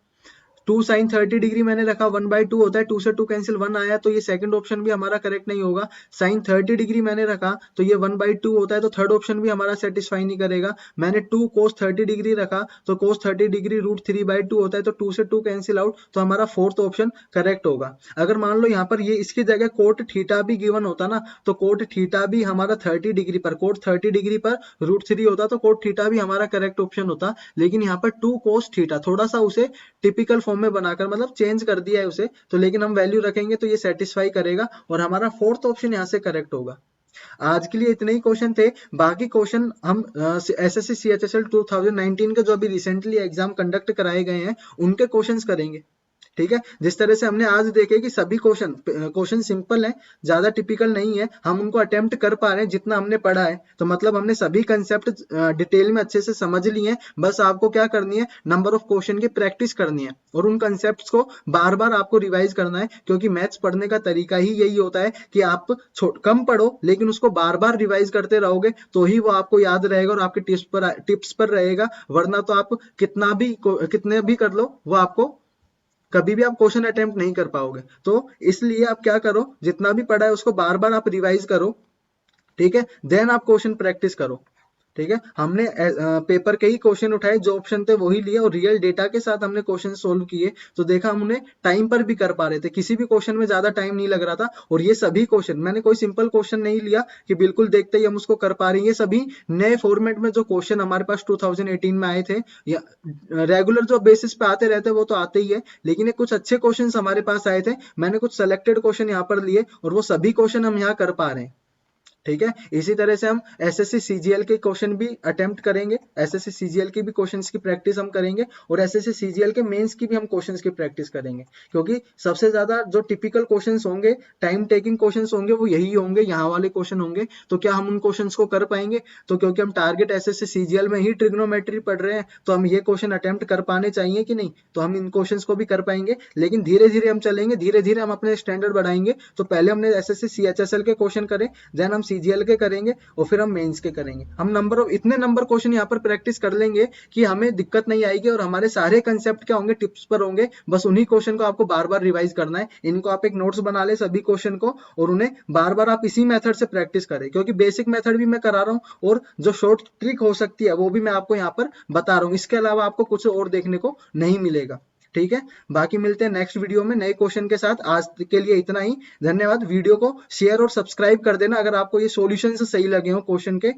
2 साइन 30 डिग्री मैंने रखा, 1 बाई टू होता है, 2 से 2 कैंसिल 1 आया, तो ये सेकंड ऑप्शन भी हमारा करेक्ट नहीं होगा। साइन 30 डिग्री मैंने रखा तो ये 1 बाई टू होता है, तो थर्ड ऑप्शन भी हमारा सेटिस्फाई नहीं करेगा। मैंने 2 कोस 30 डिग्री रखा, तो cos 30 degree root three by two होता है, तो 2 से 2 कैंसिल आउट, तो हमारा फोर्थ ऑप्शन करेक्ट होगा। अगर मान लो यहाँ पर ये इसकी जगह कोट थीटा भी गिवन होता ना, तो कोट थीटा भी हमारा 30 डिग्री पर, कोट 30 डिग्री पर रूट थ्री होता, तो कोट थीटा भी हमारा करेक्ट ऑप्शन होता। लेकिन यहाँ पर 2 कोस थीटा थोड़ा सा उसे टिपिकल फॉर्म में बनाकर मतलब चेंज कर दिया है उसे, तो लेकिन हम वैल्यू रखेंगे तो ये सेटिस्फाई करेगा, और हमारा फोर्थ ऑप्शन यहाँ से करेक्ट होगा। आज के लिए इतने ही क्वेश्चन थे, बाकी क्वेश्चन हम एसएससी सीएचएसएल 2019 के जो अभी रिसेंटली एग्जाम कंडक्ट कराए गए हैं उनके क्वेश्चंस करेंगे। ठीक है, जिस तरह से हमने आज देखे कि सभी क्वेश्चन सिंपल है, ज्यादा टिपिकल नहीं है, हम उनको अटेम्प्ट कर पा रहे हैं जितना हमने पढ़ा है, तो मतलब हमने सभी कंसेप्ट डिटेल में अच्छे से समझ लिए हैं। बस आपको क्या करनी है, नंबर ऑफ क्वेश्चन की प्रैक्टिस करनी है, और उन कंसेप्ट को बार बार आपको रिवाइज करना है, क्योंकि मैथ्स पढ़ने का तरीका ही यही होता है कि आप कम पढ़ो लेकिन उसको बार बार रिवाइज करते रहोगे, तो ही वो आपको याद रहेगा और आपके टिप्स पर रहेगा। वरना तो आप कितने भी कर लो, वो आपको कभी भी आप क्वेश्चन अटेम्प्ट नहीं कर पाओगे। तो इसलिए आप क्या करो, जितना भी पढ़ा है उसको बार बार आप रिवाइज करो, ठीक है, देन आप क्वेश्चन प्रैक्टिस करो। ठीक है, हमने पेपर के ही क्वेश्चन उठाए, जो ऑप्शन थे वही लिए, और रियल डेटा के साथ हमने क्वेश्चन सोल्व किए, तो देखा हम उन्हें टाइम पर भी कर पा रहे थे, किसी भी क्वेश्चन में ज्यादा टाइम नहीं लग रहा था। और ये सभी क्वेश्चन, मैंने कोई सिंपल क्वेश्चन नहीं लिया कि बिल्कुल देखते ही हम उसको कर पा रहे हैं, ये सभी नए फॉर्मेट में जो क्वेश्चन हमारे पास 2018 में आए थे, या रेगुलर जो बेसिस पे आते रहते हैं वो तो आते ही है, लेकिन कुछ अच्छे क्वेश्चन हमारे पास आए थे, मैंने कुछ सेलेक्टेड क्वेश्चन यहाँ पर लिए, और वो सभी क्वेश्चन हम यहाँ कर पा रहे हैं। ठीक है, इसी तरह से हम एसएससी सीजीएल के क्वेश्चन भी अटेम्प्ट करेंगे, एसएससी सीजीएल की भी क्वेश्चंस की प्रैक्टिस हम करेंगे, और एसएससी सीजीएल के मेंस की भी हम क्वेश्चंस की प्रैक्टिस करेंगे, क्योंकि सबसे ज्यादा जो टिपिकल क्वेश्चंस होंगे, टाइम टेकिंग क्वेश्चंस होंगे, वो यही होंगे, यहाँ वाले क्वेश्चन होंगे। तो क्या हम उन क्वेश्चंस को कर पाएंगे, तो क्योंकि हम टारगेट एसएससी सीजीएल में ही ट्रिग्नोमेट्री पढ़ रहे हैं, तो हम ये क्वेश्चन अटेम्प्ट कर पाने चाहिए कि नहीं, तो हम इन क्वेश्चंस को भी कर पाएंगे। लेकिन धीरे धीरे हम चलेंगे, धीरे धीरे हम अपने स्टैंडर्ड बढ़ाएंगे। तो पहले हमने एसएससी सीएचएसएल के क्वेश्चन करे, देन हम सीजीएल के करेंगे, और फिर हम मेंस के करेंगे। हम इतने नंबर क्वेश्चन यहाँ पर प्रैक्टिस कर लेंगे कि हमें दिक्कत नहीं आएगी, और हमारे सारे कंसेप्ट क्या होंगे, टिप्स पर होंगे। बस उन्हीं क्वेश्चन को आपको बार बार रिवाइज करना है, इनको आप एक नोट्स बना ले सभी क्वेश्चन को, और उन्हें बार बार आप इसी मेथड से प्रैक्टिस करें, क्योंकि बेसिक मेथड भी मैं करा रहा हूँ, और जो शॉर्ट ट्रिक हो सकती है वो भी मैं आपको यहाँ पर बता रहा हूँ। इसके अलावा आपको कुछ और देखने को नहीं मिलेगा। ठीक है, बाकी मिलते हैं नेक्स्ट वीडियो में नए क्वेश्चन के साथ। आज के लिए इतना ही, धन्यवाद। वीडियो को शेयर और सब्सक्राइब कर देना अगर आपको ये सॉल्यूशन सही लगे हो क्वेश्चन के।